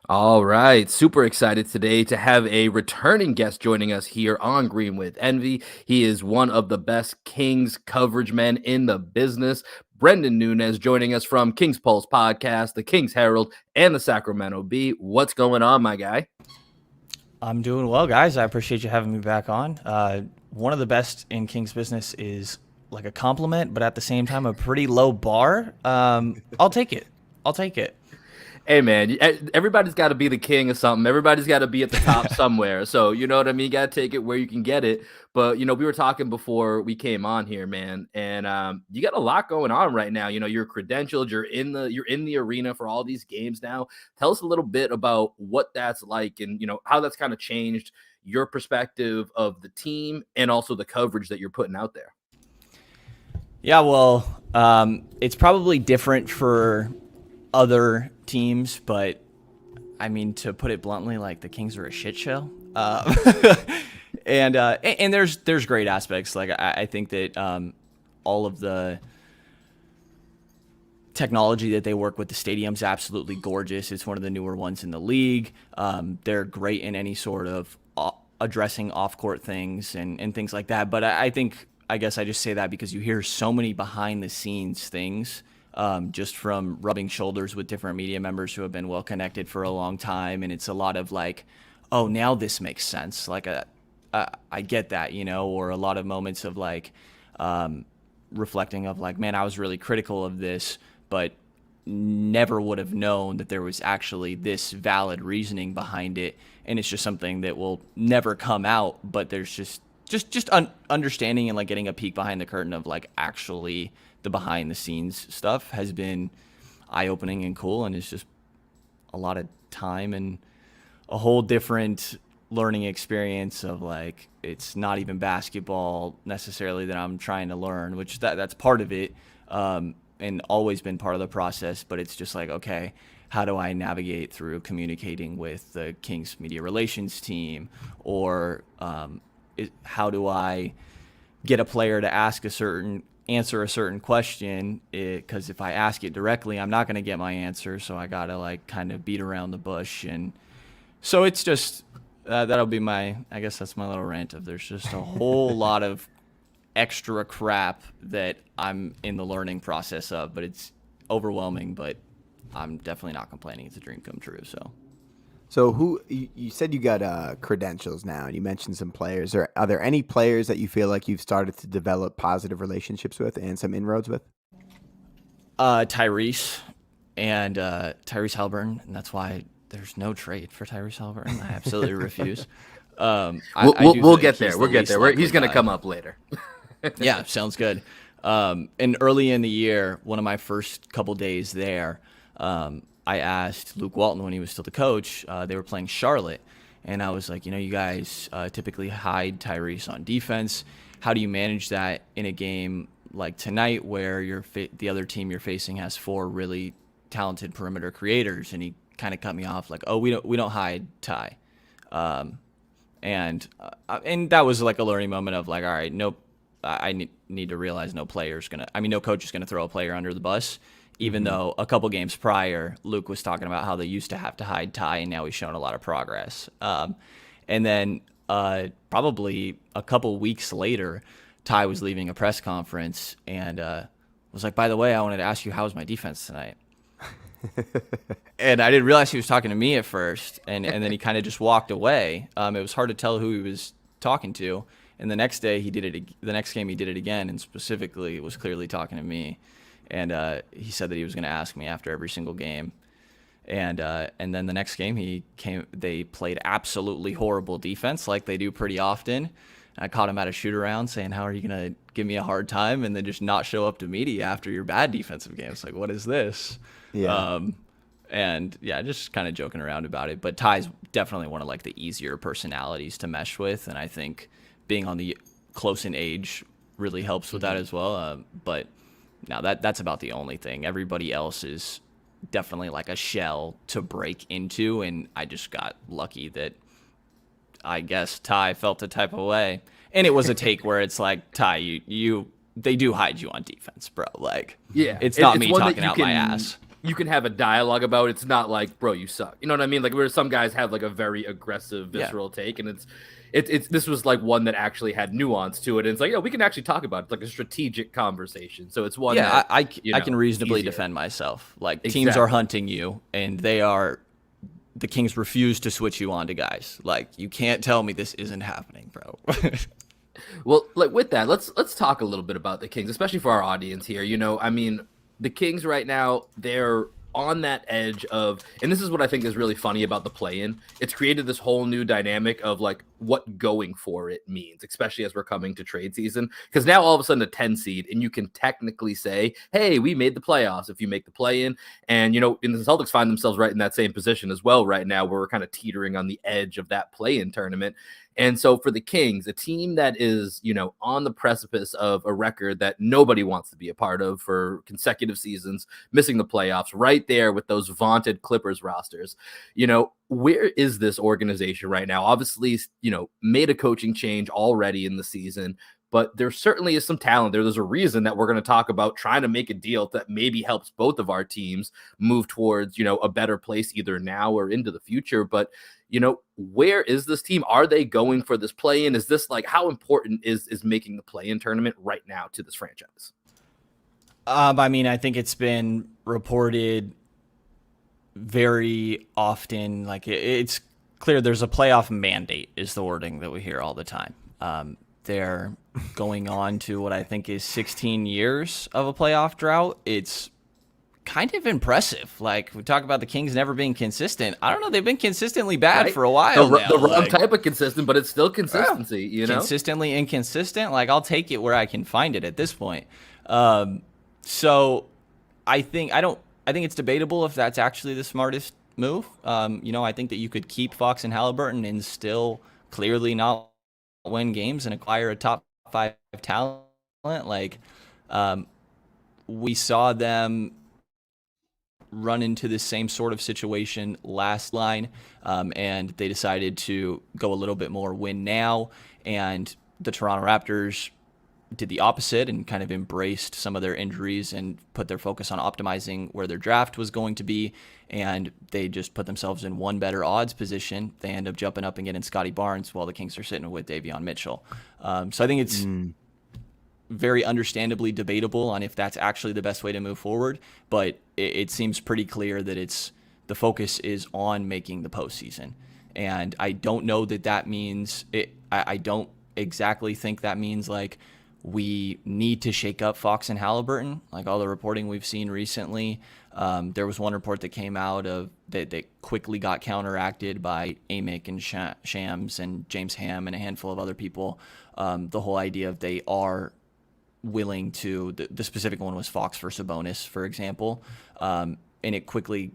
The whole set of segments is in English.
All right, super excited today to have a returning guest joining us here on Green with Envy. He is one of the best Kings coverage men in the business. Brendan Nunez joining us from Kings Pulse podcast, the Kings Herald, and the Sacramento Bee. What's going on, my guy? I'm doing well, guys. I appreciate you having me back on. One of the best in King's business is like a compliment, but at the same time, a pretty low bar. I'll take it. I'll take it. Hey man, everybody's got to be the king of something. Everybody's got to be at the top somewhere. So you know what I mean. You got to take it where you can get it. But we were talking before we came on here, man, and you got a lot going on right now. You're credentialed. You're in the arena for all these games now. Tell us a little bit about what that's like, and how that's kind of changed your perspective of the team and also the coverage that you're putting out there. Yeah, well, it's probably different for other teams, but I mean, to put it bluntly, like the Kings are a shit show. And there's great aspects. Like I think that all of the technology that they work with, the stadium's absolutely gorgeous. It's one of the newer ones in the league. They're great in any sort of addressing off-court things and things like that. But I guess I just say that because you hear so many behind-the-scenes things just from rubbing shoulders with different media members who have been well connected for a long time. And it's a lot of like, oh, now this makes sense. Like, I get that, or a lot of moments of like reflecting of like, man, I was really critical of this, but never would have known that there was actually this valid reasoning behind it. And it's just something that will never come out, but there's just understanding and like getting a peek behind the curtain of like actually the behind the scenes stuff has been eye-opening and cool, and it's just a lot of time and a whole different learning experience of like, it's not even basketball necessarily that I'm trying to learn, which that's part of it, and always been part of the process, but it's just like, okay, how do I navigate through communicating with the Kings media relations team, or how do I get a player to answer a certain question, because if I ask it directly, I'm not going to get my answer, so I gotta like kind of beat around the bush. And so it's just that'll be I guess that's my little rant of there's just a whole lot of extra crap that I'm in the learning process of, but it's overwhelming, but I'm definitely not complaining. It's a dream come true. So who you said you got credentials now, and you mentioned some players. Are there any players that you feel like you've started to develop positive relationships with and some inroads with? Tyrese and Tyrese Halliburton, and that's why there's no trade for Tyrese Halliburton. I absolutely refuse. We'll get there. We'll get there. He's going to come up later. Yeah, sounds good. And early in the year, one of my first couple days there, I asked Luke Walton when he was still the coach. They were playing Charlotte, and I was like, you guys typically hide Tyrese on defense. How do you manage that in a game like tonight where the other team you're facing has 4 really talented perimeter creators? And he kind of cut me off like, oh, we don't hide Ty. And that was like a learning moment of like, all right, nope, I need to realize no coach is gonna throw a player under the bus. Even though a couple games prior, Luke was talking about how they used to have to hide Ty, and now he's shown a lot of progress. And then probably a couple weeks later, Ty was leaving a press conference and was like, by the way, I wanted to ask you, how was my defense tonight? And I didn't realize he was talking to me at first, and then he kind of just walked away. It was hard to tell who he was talking to. And the next day, the next game he did it again, and specifically was clearly talking to me. And he said that he was going to ask me after every single game. And then the next game they played absolutely horrible defense like they do pretty often. I caught him at a shoot around saying, how are you going to give me a hard time and then just not show up to media after your bad defensive games? Like, what is this? Yeah. And yeah, just kind of joking around about it. But Ty's definitely one of like the easier personalities to mesh with. And I think being on the close in age really helps with that as well. But now that's about the only thing. Everybody else is definitely like a shell to break into, and I just got lucky that I guess Ty felt the type of way. And it was a take where it's like, Ty, they do hide you on defense, bro. Like, Yeah, it's not me one that talking you out my can- ass. you can have a dialogue about it. It's not like, bro, you suck. You know what I mean? Like where some guys have like a very aggressive, visceral take, and it's this was like one that actually had nuance to it. And it's like, we can actually talk about it. It's like a strategic conversation. So it's one. Yeah, that, I can reasonably defend myself. Like teams are hunting you, and the Kings refuse to switch you on to guys. Like you can't tell me this isn't happening, bro. Well, like with that, let's talk a little bit about the Kings, especially for our audience here. I mean, the Kings right now, they're on that edge of, and this is what I think is really funny about the play-in. It's created this whole new dynamic of like what going for it means, especially as we're coming to trade season. Because now all of a sudden a 10 seed, and you can technically say, hey, we made the playoffs if you make the play-in. And, and the Celtics find themselves right in that same position as well right now, where we're kind of teetering on the edge of that play-in tournament. And so for the Kings, a team that is, on the precipice of a record that nobody wants to be a part of for consecutive seasons, missing the playoffs, right there with those vaunted Clippers rosters, where is this organization right now? Obviously, made a coaching change already in the season, but there certainly is some talent there. There's a reason that we're going to talk about trying to make a deal that maybe helps both of our teams move towards, a better place either now or into the future. But, where is this team? Are they going for this play-in? Is this like, how important is making the play-in tournament right now to this franchise? I mean, I think it's been reported very often. Like it's clear there's a playoff mandate is the wording that we hear all the time. They're going on to what I think is 16 years of a playoff drought. It's kind of impressive. Like we talk about the Kings never being consistent. I don't know. They've been consistently bad for a while now. The wrong type of consistent, but it's still consistency, Consistently inconsistent. Like I'll take it where I can find it at this point. So I think it's debatable if that's actually the smartest move. I think that you could keep Fox and Halliburton and still clearly not win games and acquire a top 5 talent. Like we saw them run into the same sort of situation last line, and they decided to go a little bit more win now, and the Toronto Raptors did the opposite and kind of embraced some of their injuries and put their focus on optimizing where their draft was going to be, and they just put themselves in one better odds position. They end up jumping up and getting Scotty Barnes while the Kings are sitting with Davion Mitchell. So I think it's very understandably debatable on if that's actually the best way to move forward, but it seems pretty clear that the focus is on making the postseason. And I don't know that means it. I don't exactly think that means like we need to shake up Fox and Halliburton. Like all the reporting we've seen recently, there was one report that came out of that quickly got counteracted by Amick and Shams and James Ham and a handful of other people. The whole idea of they are willing to, the specific one was Fox for Sabonis, for example. And it quickly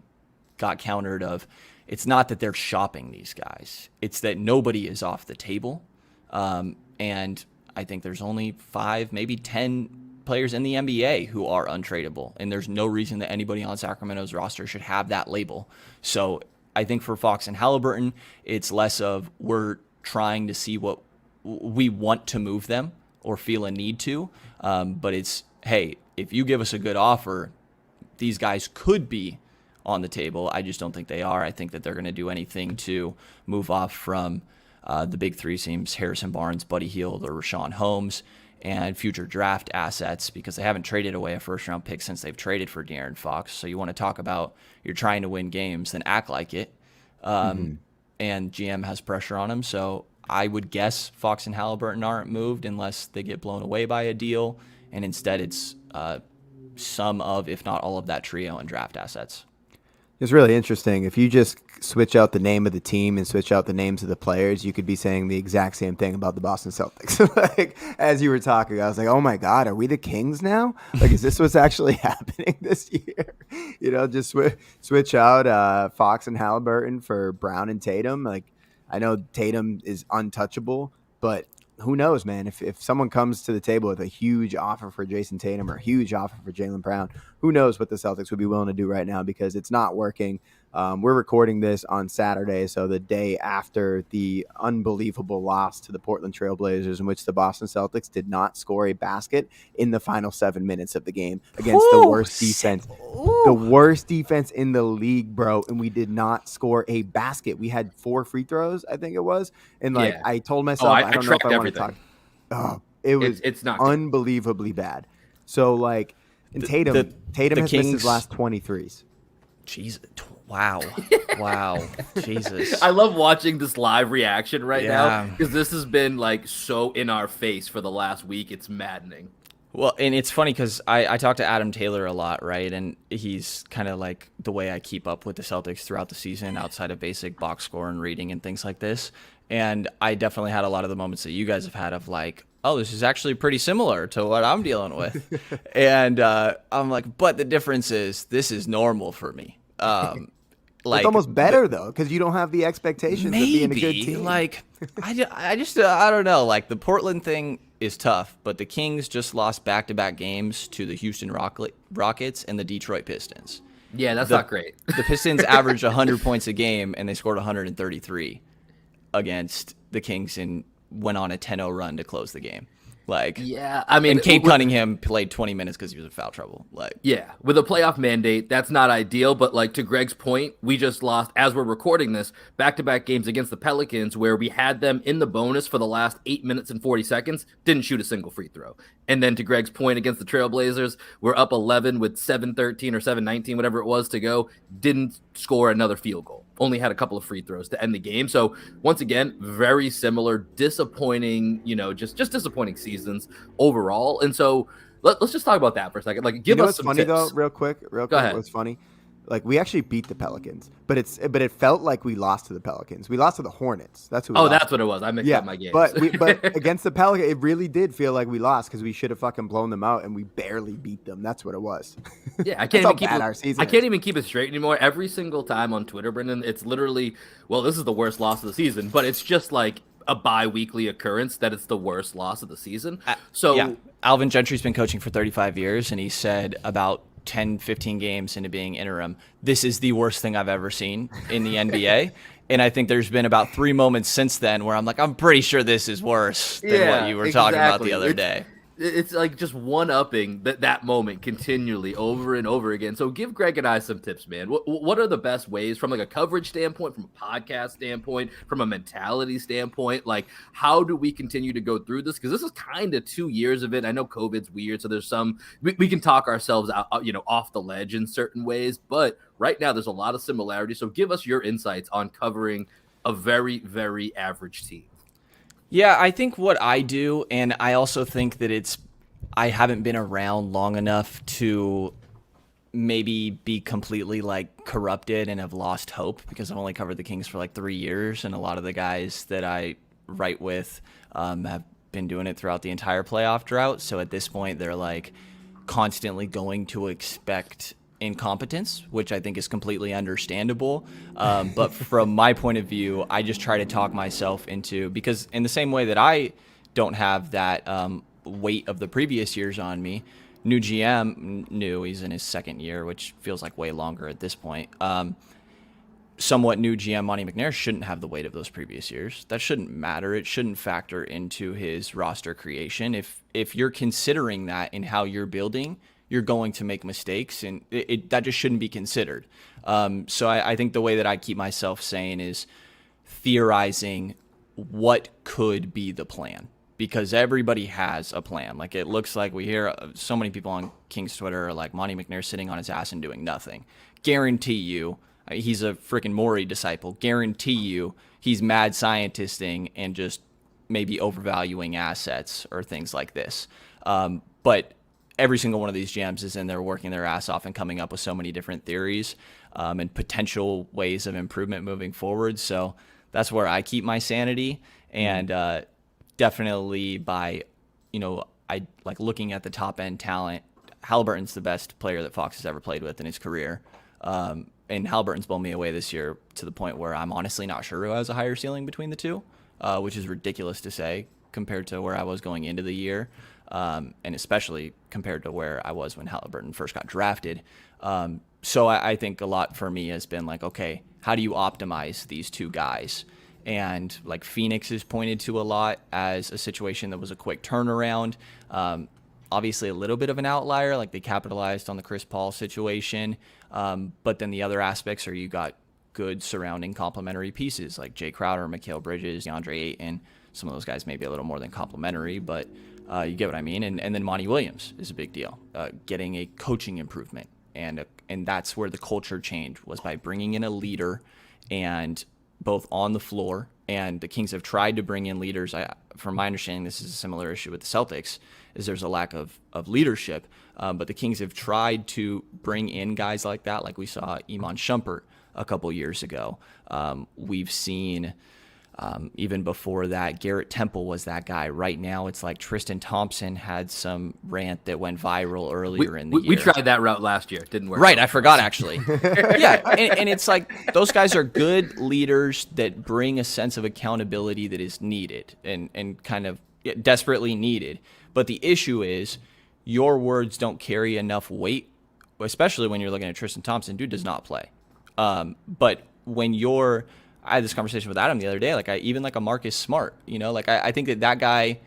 got countered of, it's not that they're shopping these guys. It's that nobody is off the table. And I think there's only 5, maybe 10 players in the NBA who are untradeable. And there's no reason that anybody on Sacramento's roster should have that label. So I think for Fox and Halliburton, it's less of we're trying to see what we want to move them or feel a need to. But it's, hey, if you give us a good offer, these guys could be on the table. I just don't think they are. I think that they're going to do anything to move off from the big three seems Harrison Barnes, Buddy Hield, or Rashawn Holmes, and future draft assets, because they haven't traded away a first-round pick since they've traded for De'Aaron Fox. So you want to talk about you're trying to win games, then act like it. And GM has pressure on him. So I would guess Fox and Halliburton aren't moved unless they get blown away by a deal, and instead it's some of, if not all of that trio and draft assets. It's really interesting. If you just switch out the name of the team and switch out the names of the players, you could be saying the exact same thing about the Boston Celtics. Like, as you were talking, I was like, oh my God, are we the Kings now? Like, is this what's actually happening this year? Just switch out Fox and Halliburton for Brown and Tatum. Like, I know Tatum is untouchable, but who knows, man? If someone comes to the table with a huge offer for Jason Tatum or a huge offer for Jaylen Brown, who knows what the Celtics would be willing to do right now, because it's not working We're recording this on Saturday, so the day after the unbelievable loss to the Portland Trailblazers, in which the Boston Celtics did not score a basket in the final 7 minutes of the game against the worst defense. The worst defense in the league, bro, and we did not score a basket. We had 4 free throws, I think it was, and I told myself, I don't know if I want to talk. Oh, it was it's not unbelievably bad. So and Tatum has missed his last 23s. Jesus. Wow. Wow. Jesus. I love watching this live reaction right now because this has been so in our face for the last week. It's maddening. Well, and it's funny because I talk to Adam Taylor a lot, right? And he's kind of like the way I keep up with the Celtics throughout the season outside of basic box score and reading and things like this. And I definitely had a lot of the moments that you guys have had of oh, this is actually pretty similar to what I'm dealing with. And I'm like, but the difference is this is normal for me. It's almost better though, because you don't have the expectations of being a good team. I don't know. The Portland thing is tough, but the Kings just lost back-to-back games to the Houston Rockets and the Detroit Pistons. Yeah, that's not great. The Pistons averaged 100 points a game, and they scored 133 against the Kings and went on a 10-0 run to close the game. And Cade Cunningham played 20 minutes because he was in foul trouble. Yeah, with a playoff mandate, that's not ideal. But to Greg's point, we just lost, as we're recording this, back-to-back games against the Pelicans where we had them in the bonus for the last 8 minutes and 40 seconds, didn't shoot a single free throw. And then to Greg's point against the Trailblazers, we're up 11 with 7:13 or 7:19, whatever it was to go, didn't score another field goal. Only had a couple of free throws to end the game. So once again, very similar, disappointing, just disappointing seasons overall. And so let's just talk about that for a second. Give us some funny tips. Though, real quick. Go ahead. What's funny? We actually beat the Pelicans, but it felt like we lost to the Pelicans. We lost to the Hornets. That's who. That's what it was. I mixed up my games. But against the Pelicans, it really did feel like we lost because we should have fucking blown them out, and we barely beat them. That's what it was. Yeah, I can't even keep it straight anymore. Every single time on Twitter, Brendan, it's literally, well, this is the worst loss of the season, but it's just a bi-weekly occurrence that it's the worst loss of the season. Alvin Gentry's been coaching for 35 years, and he said about 10, 15 games into being interim, this is the worst thing I've ever seen in the NBA. And I think there's been about 3 moments since then where I'm I'm pretty sure this is worse than what you were talking about the other day. It's just one-upping that moment continually over and over again. So give Greg and I some tips, man. What are the best ways from a coverage standpoint, from a podcast standpoint, from a mentality standpoint? How do we continue to go through this? Because this is kind of 2 years of it. I know COVID's weird, so there's we can talk ourselves out, off the ledge in certain ways. But right now, there's a lot of similarities. So give us your insights on covering a very, very average team. Yeah, I think what I do, and I also think that I haven't been around long enough to maybe be completely corrupted and have lost hope because I've only covered the Kings for 3 years, and a lot of the guys that I write with have been doing it throughout the entire playoff drought. So at this point, they're constantly going to expect incompetence, which I think is completely understandable. But from my point of view, I just try to talk myself into, because in the same way that I don't have that weight of the previous years on me, new GM, he's in his second year, which feels like way longer at this point. Somewhat new GM Monty McNair shouldn't have the weight of those previous years. That shouldn't matter. It shouldn't factor into his roster creation. If you're considering that in how you're building, you're going to make mistakes, and that just shouldn't be considered. So I think the way that I keep myself sane is theorizing what could be the plan, because everybody has a plan. It looks like we hear so many people on King's Twitter are Monty McNair sitting on his ass and doing nothing. Guarantee you, he's a freaking Morey disciple. Guarantee you, he's mad scientisting and just maybe overvaluing assets or things like this. But every single one of these GMs is in there working their ass off and coming up with so many different theories and potential ways of improvement moving forward. So that's where I keep my sanity. And definitely by, I looking at the top end talent. Halliburton's the best player that Fox has ever played with in his career. And Halliburton's blown me away this year to the point where I'm honestly not sure who has a higher ceiling between the two, which is ridiculous to say compared to where I was going into the year. And especially compared to where I was when Halliburton first got drafted. So I think a lot for me has been like, okay, how do you optimize these two guys? And like Phoenix is pointed to a lot as a situation that was a quick turnaround. Obviously a little bit of an outlier, like they capitalized on the Chris Paul situation. But then the other aspects are you got good surrounding complementary pieces like Jay Crowder, Mikal Bridges, DeAndre Ayton. Some of those guys may be a little more than complementary, but you get what I mean. And then Monty Williams is a big deal, getting a coaching improvement. And that's where the culture change was by bringing in a leader, and both on the floor, and the Kings have tried to bring in leaders. From my understanding, this is a similar issue with the Celtics, is there's a lack of leadership. But the Kings have tried to bring in guys like that, like we saw Iman Shumpert a couple years ago. We've seen even before that, Garrett Temple was that guy. Right now, it's like Tristan Thompson had some rant that went viral earlier in the year. We tried that route last year. Didn't work. Right, I forgot actually. Yeah, and it's like those guys are good leaders that bring a sense of accountability that is needed and kind of desperately needed. But the issue is your words don't carry enough weight, especially when you're looking at Tristan Thompson. Dude does not play. But when I had this conversation with Adam the other day, even a Marcus Smart, I think that guy,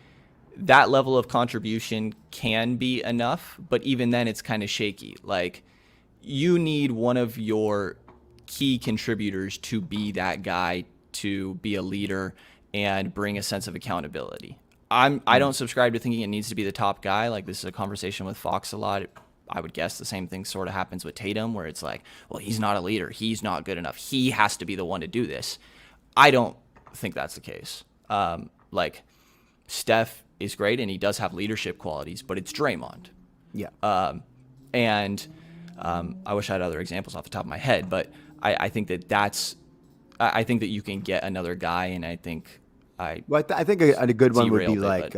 that level of contribution can be enough, but even then it's kind of shaky. Like, you need one of your key contributors to be that guy, to be a leader and bring a sense of accountability. I don't subscribe to thinking it needs to be the top guy. Like, this is a conversation with Fox a lot. I would guess the same thing sort of happens with Tatum, where it's like, well, he's not a leader. He's not good enough. He has to be the one to do this. I don't think that's the case. Steph is great, and he does have leadership qualities, but it's Draymond. Yeah. I wish I had other examples off the top of my head, but I think I think that you can get another guy, and I think I think a good one would be like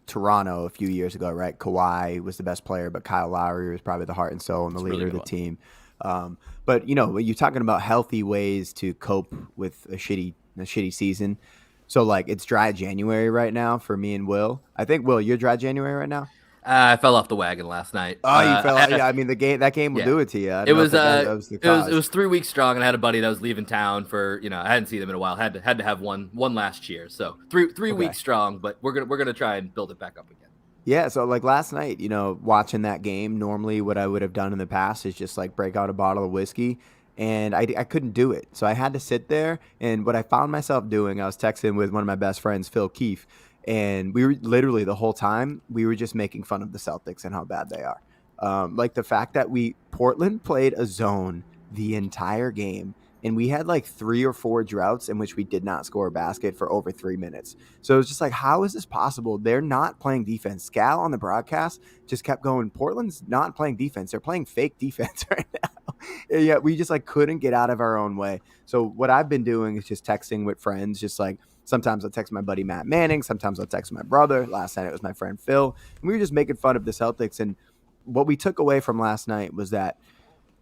Toronto a few years ago, right? Kawhi was the best player, but Kyle Lowry was probably the heart and soul and the leader of the team. But you're talking about healthy ways to cope with a shitty season. So like, it's dry January right now for me and Will. I think, Will, you're dry January right now. I fell off the wagon last night. Oh, you fell off. Yeah, I mean that game will do it to you. It was 3 weeks strong, and I had a buddy that was leaving town for I hadn't seen him in a while. Had to have one last year. So three weeks strong, but we're gonna try and build it back up again. Yeah, so like last night, watching that game, normally what I would have done in the past is just like break out a bottle of whiskey, and I couldn't do it. So I had to sit there, and what I found myself doing, I was texting with one of my best friends, Phil Keefe, and we were literally the whole time we were just making fun of the Celtics and how bad they are. Like the fact that Portland played a zone the entire game, and we had like 3 or 4 droughts in which we did not score a basket for over 3 minutes. So it was just like, how is this possible? They're not playing defense. Scal on the broadcast just kept going, Portland's not playing defense. They're playing fake defense right now. And yet we just like couldn't get out of our own way. So what I've been doing is just texting with friends, just like, sometimes I'll text my buddy Matt Manning. Sometimes I'll text my brother. Last night it was my friend Phil. And we were just making fun of the Celtics. And what we took away from last night was that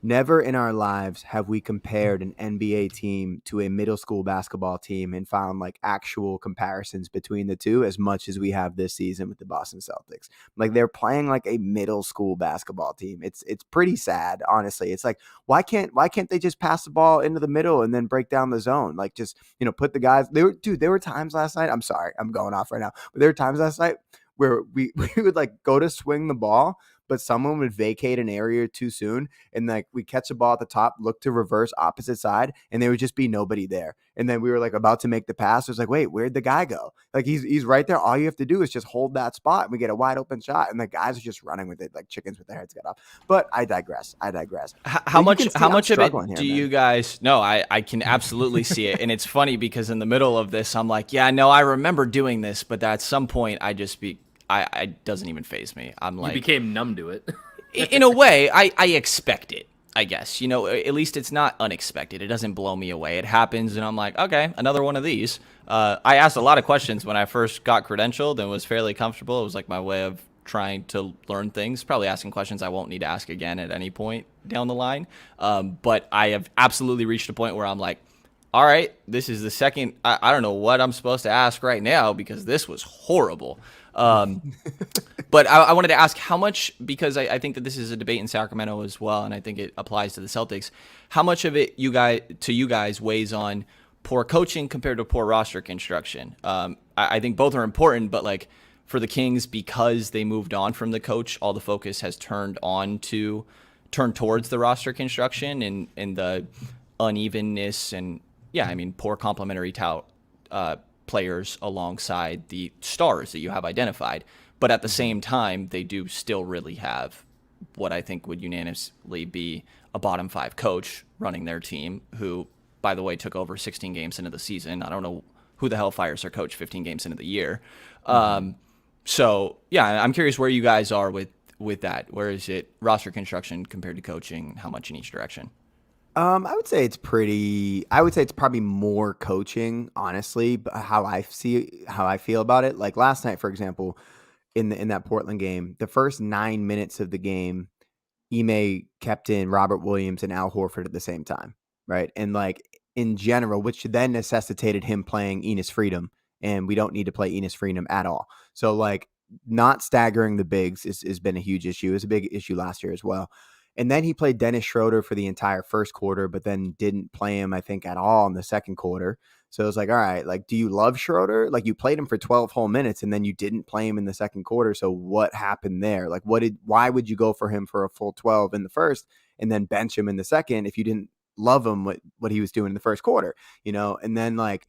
never in our lives have we compared an NBA team to a middle school basketball team and found like actual comparisons between the two as much as we have this season with the Boston Celtics. Like, they're playing like a middle school basketball team. It's pretty sad, honestly. It's like, why can't they just pass the ball into the middle and then break down the zone? Like, just, put the guys. There were times last night. I'm sorry, I'm going off right now, but there were times last night where we would like go to swing the ball, but someone would vacate an area too soon, and like we catch the ball at the top, look to reverse opposite side, and there would just be nobody there. And then we were like about to make the pass. It was like, wait, where'd the guy go? Like, he's right there. All you have to do is just hold that spot, and we get a wide open shot, and the guys are just running with it like chickens with their heads cut off. But I digress. How much of it do you guys? No, I can absolutely see it, and it's funny because in the middle of this, I'm like, yeah, no, I remember doing this, but at some point, I doesn't even faze me. I'm like, you became numb to it. In a way, I expect it, I guess. At least it's not unexpected. It doesn't blow me away. It happens, and I'm like, okay, another one of these. I asked a lot of questions when I first got credentialed and was fairly comfortable. It was like my way of trying to learn things, probably asking questions I won't need to ask again at any point down the line. But I have absolutely reached a point where I'm like, all right, this is the second. I don't know what I'm supposed to ask right now because this was horrible. But I wanted to ask how much, because I think that this is a debate in Sacramento as well, and I think it applies to the Celtics. How much of it you guys weighs on poor coaching compared to poor roster construction? I think both are important, but like for the Kings, because they moved on from the coach, all the focus has turned towards the roster construction and the unevenness and poor complementary players alongside the stars that you have identified. But at the same time, they do still really have what I think would unanimously be a bottom 5 coach running their team, who, by the way, took over 16 games into the season. I don't know who the hell fires their coach 15 games into the year. So, yeah, I'm curious where you guys are with that. Where is it roster construction compared to coaching? How much in each direction? I would say it's probably more coaching, honestly, but how I feel about it. Like last night, for example, in that Portland game, the first 9 minutes of the game, Ime kept in Robert Williams and Al Horford at the same time, right? And like in general, which then necessitated him playing Enes Freedom, and we don't need to play Enes Freedom at all. So like not staggering the bigs has been a huge issue. It was a big issue last year as well. And then he played Dennis Schroeder for the entire first quarter, but then didn't play him, I think, at all in the second quarter. So it was like, all right, like, do you love Schroeder? Like, you played him for 12 whole minutes and then you didn't play him in the second quarter. So what happened there? Like, why would you go for him for a full 12 in the first and then bench him in the second if you didn't love him, what he was doing in the first quarter, And then like,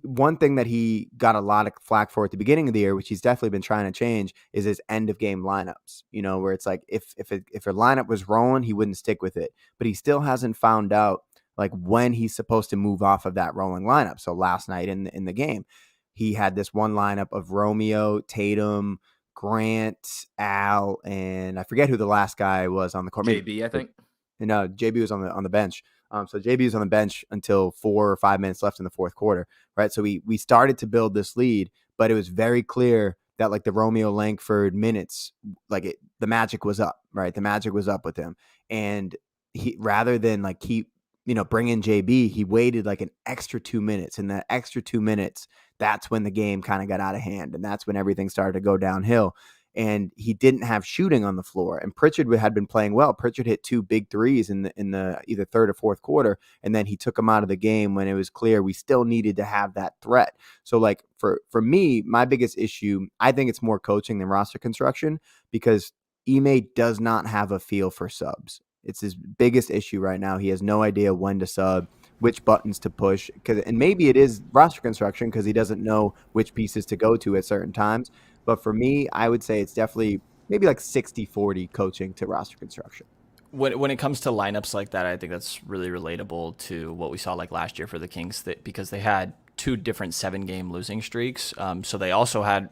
one thing that he got a lot of flack for at the beginning of the year, which he's definitely been trying to change, is his end of game lineups, where it's like if a lineup was rolling, he wouldn't stick with it, but he still hasn't found out like when he's supposed to move off of that rolling lineup. So last night in the game, he had this one lineup of Romeo, Tatum, Grant, Al, and I forget who the last guy was on the court. JB, I think. No, JB was on the bench. So JB was on the bench until 4 or 5 minutes left in the fourth quarter, right? So we started to build this lead, but it was very clear that like the Romeo Langford minutes, the magic was up, right? The magic was up with him, and he, rather than like keep bring in JB, he waited like an extra 2 minutes, and that extra 2 minutes, that's when the game kind of got out of hand, and that's when everything started to go downhill. And he didn't have shooting on the floor. And Pritchard had been playing well. Pritchard hit 2 big threes in the either third or fourth quarter, and then he took them out of the game when it was clear we still needed to have that threat. So like for me, my biggest issue, I think it's more coaching than roster construction, because Ime does not have a feel for subs. It's his biggest issue right now. He has no idea when to sub, which buttons to push, and maybe it is roster construction because he doesn't know which pieces to go to at certain times. But for me, I would say it's definitely maybe like 60-40 coaching to roster construction. When it comes to lineups like that, I think that's really relatable to what we saw like last year for the Kings, because they had 2 different 7-game losing streaks. So they also had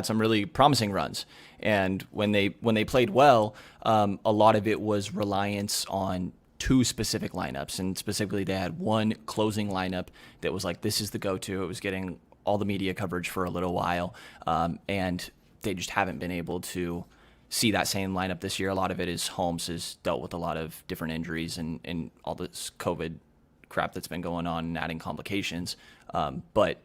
some really promising runs. And when they played well, a lot of it was reliance on 2 specific lineups. And specifically, they had one closing lineup that was like, this is the go-to. It was getting all the media coverage for a little while, and they just haven't been able to see that same lineup this year. A lot of it is Holmes has dealt with a lot of different injuries and all this COVID crap that's been going on and adding complications. But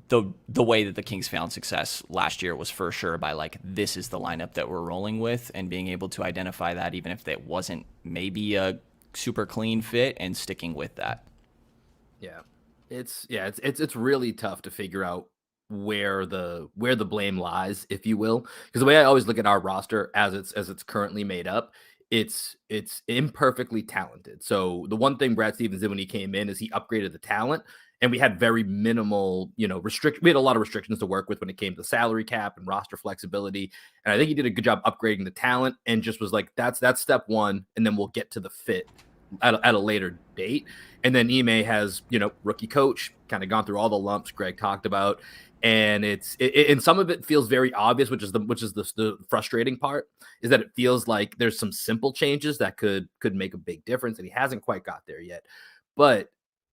the way that the Kings found success last year was for sure by like, this is the lineup that we're rolling with, and being able to identify that even if it wasn't maybe a super clean fit, and sticking with that. Yeah. It's really tough to figure out where the blame lies, if you will, because the way I always look at our roster as it's currently made up, it's imperfectly talented. So the one thing Brad Stevens did when he came in is he upgraded the talent, and we had very minimal, we had a lot of restrictions to work with when it came to salary cap and roster flexibility. And I think he did a good job upgrading the talent, and just was like, that's step one, and then we'll get to the fit at a later date. And then Ime has, rookie coach, kind of gone through all the lumps Greg talked about. And and some of it feels very obvious, which is the frustrating part, is that it feels like there's some simple changes that could make a big difference, and he hasn't quite got there yet. But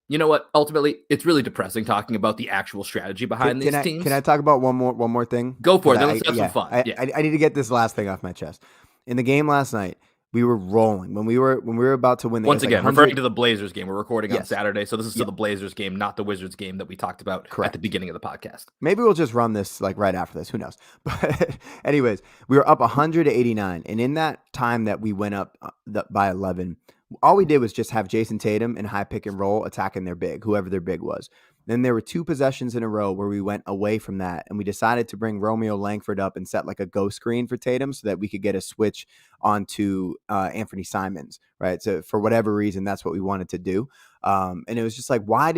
you know what? Ultimately, it's really depressing talking about the actual strategy behind these teams. Can I talk about one more thing? Go for it. Then let's have some fun. I need to get this last thing off my chest. In the game last night, we were rolling when we were about to win. Once again, referring to the Blazers game, we're recording on Yes. Saturday, so this is to the Blazers game, not the Wizards game that we talked about Correct. at the beginning of the podcast. Maybe we'll just run this like right after this. Who knows? But anyways, we were up 100-89, and in that time that we went up by 11, all we did was just have Jason Tatum and high pick and roll attacking their big, whoever their big was. Then there were 2 possessions in a row where we went away from that, and we decided to bring Romeo Langford up and set like a go screen for Tatum so that we could get a switch onto Anthony Simons, right? So for whatever reason, that's what we wanted to do. And it was just like, why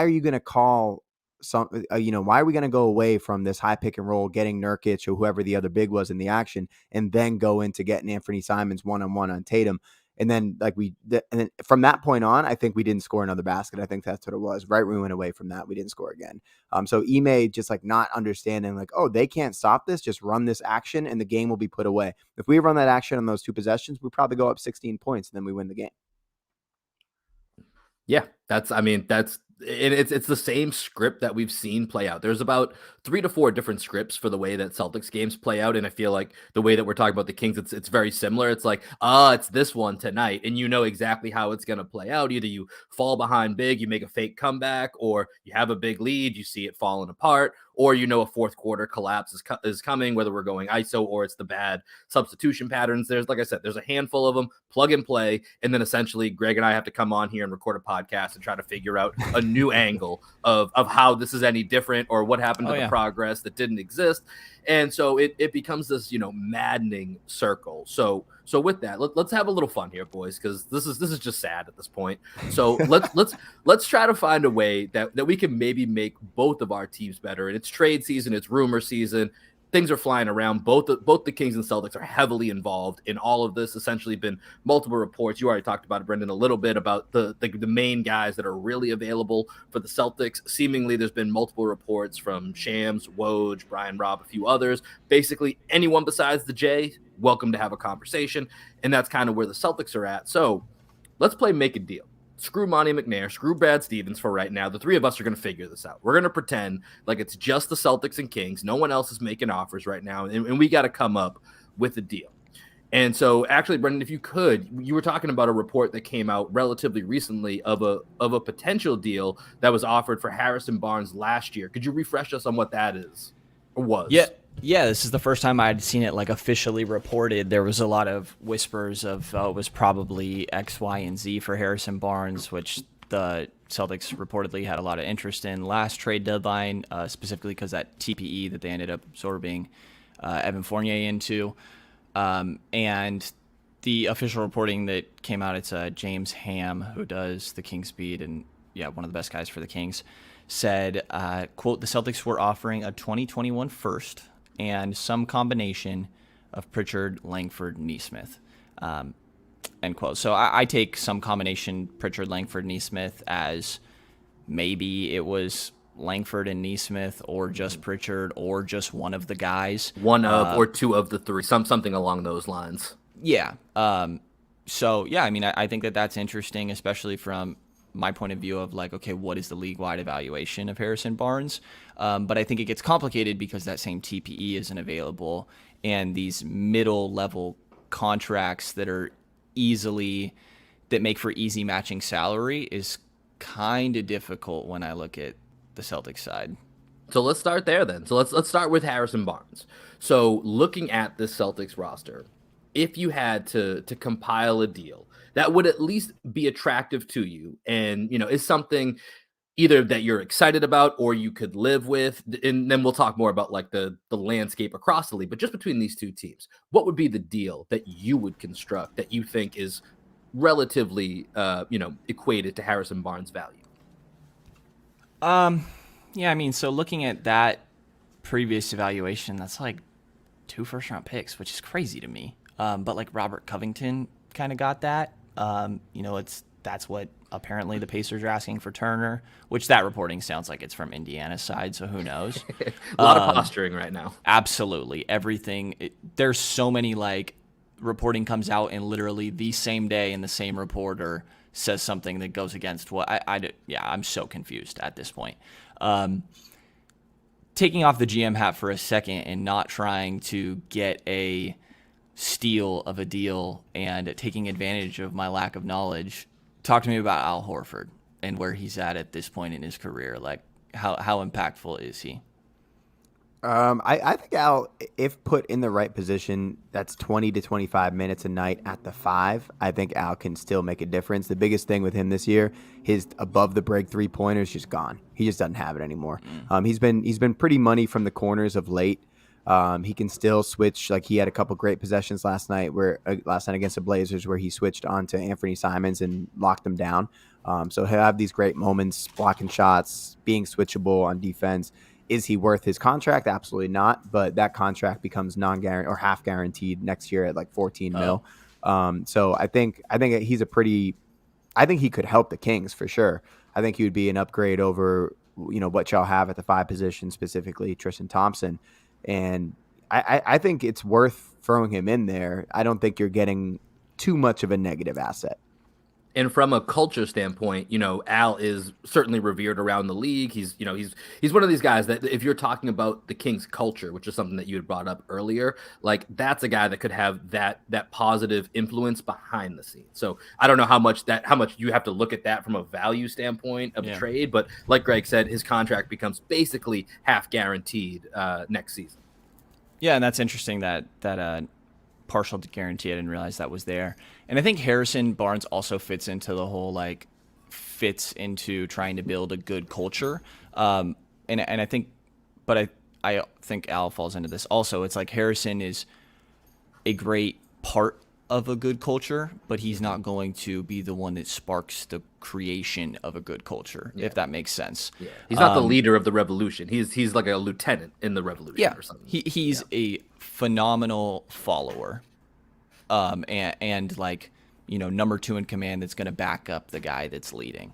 are you going to call why are we going to go away from this high pick and roll, getting Nurkic or whoever the other big was in the action, and then go into getting Anthony Simons one-on-one on Tatum? And then and then from that point on, I think we didn't score another basket. I think that's what it was. Right when we went away from that, we didn't score again. So Ime just like not understanding like, oh, they can't stop this. Just run this action and the game will be put away. If we run that action on those 2 possessions, we probably go up 16 points and then we win the game. Yeah, it's the same script that we've seen play out. There's about 3 to 4 different scripts for the way that Celtics games play out, and I feel like the way that we're talking about the Kings, it's very similar. It's like, it's this one tonight, and you know exactly how it's going to play out. Either you fall behind big, you make a fake comeback, or you have a big lead, you see it falling apart, or you know a fourth quarter collapse is coming, whether we're going ISO or it's the bad substitution patterns. There's, like I said, there's a handful of them, plug and play, and then essentially Greg and I have to come on here and record a podcast and try to figure out a new angle of how this is any different or what happened to the progress that didn't exist. And so it becomes this, maddening circle. So with that, let's have a little fun here, boys, because this is just sad at this point. So let's try to find a way that we can maybe make both of our teams better. And it's trade season, it's rumor season. Things are flying around. Both the Kings and Celtics are heavily involved in all of this. Essentially, been multiple reports. You already talked about it, Brendan, a little bit about the main guys that are really available for the Celtics. Seemingly, there's been multiple reports from Shams, Woj, Brian Robb, a few others. Basically, anyone besides the J, welcome to have a conversation. And that's kind of where the Celtics are at. So let's play make a deal. Screw Monty McNair, screw Brad Stevens for right now. The 3 of us are going to figure this out. We're going to pretend like it's just the Celtics and Kings. No one else is making offers right now, and we got to come up with a deal. And so, actually, Brendan, if you could, you were talking about a report that came out relatively recently of a potential deal that was offered for Harrison Barnes last year. Could you refresh us on what that is or was? Yeah, this is the first time I'd seen it like officially reported. There was a lot of whispers of it was probably X, Y, and Z for Harrison Barnes, which the Celtics reportedly had a lot of interest in last trade deadline, specifically because that TPE that they ended up absorbing Evan Fournier into. And the official reporting that came out, it's James Ham, who does the Kings beat and one of the best guys for the Kings, said, quote, the Celtics were offering a 2021 first and some combination of Pritchard, Langford, Nesmith, end quote. So I take some combination Pritchard, Langford, Nesmith as maybe it was Langford and Nesmith or just Pritchard or just one of the guys. One of or 2 of the 3, something along those lines. Yeah. So, I mean, I think that's interesting, especially from my point of view of like, okay, what is the league-wide evaluation of Harrison Barnes? But I think it gets complicated because that same TPE isn't available, and these middle-level contracts that make for easy matching salary is kind of difficult when I look at the Celtics side. So let's start there then. So let's start with Harrison Barnes. So looking at the Celtics roster, if you had to compile a deal that would at least be attractive to you and, is something either that you're excited about or you could live with, and then we'll talk more about like the landscape across the league, but just between these 2 teams, what would be the deal that you would construct that you think is relatively, equated to Harrison Barnes' value? Yeah, I mean, so looking at that previous evaluation, that's like 2 first-round picks, which is crazy to me. But like Robert Covington kind of got that. That's what apparently the Pacers are asking for Turner, which that reporting sounds like it's from Indiana's side, so who knows? A lot of posturing right now. Absolutely. Everything. There's so many like reporting comes out and literally the same day and the same reporter says something that goes against what I'm so confused at this point. Taking off the GM hat for a second and not trying to get a steal of a deal and taking advantage of my lack of knowledge, talk to me about Al Horford and where he's at this point in his career. Like, how impactful is he? I think Al, if put in the right position, that's 20 to 25 minutes a night at the 5. I think Al can still make a difference. The biggest thing with him this year, his above the break 3-pointer is just gone. He just doesn't have it anymore. He's been pretty money from the corners of late. He can still switch. Like, he had a couple great possessions last night against the Blazers where he switched on to Anthony Simons and locked them down. So he'll have these great moments, blocking shots, being switchable on defense. Is he worth his contract? Absolutely not. But that contract becomes non-guaranteed or half guaranteed next year at like 14 mil. So I think he's I think he could help the Kings for sure. I think he would be an upgrade over, what y'all have at the 5 position, specifically Tristan Thompson. And I think it's worth throwing him in there. I don't think you're getting too much of a negative asset. And from a culture standpoint, Al is certainly revered around the league. He's one of these guys that if you're talking about the Kings culture, which is something that you had brought up earlier, like that's a guy that could have that positive influence behind the scenes. So I don't know how much you have to look at that from a value standpoint of a trade, but like Greg said, his contract becomes basically half guaranteed next season. Yeah, and that's interesting that partial guarantee. I didn't realize that was there. And I think Harrison Barnes also fits into the whole fits into trying to build a good culture. And I think, but I think Al falls into this also. It's like Harrison is a great part of a good culture, but he's not going to be the one that sparks the creation of a good culture, if that makes sense. Yeah. He's not the leader of the revolution. He's like a lieutenant in the revolution or something. He's a phenomenal follower. And number 2 in command that's going to back up the guy that's leading.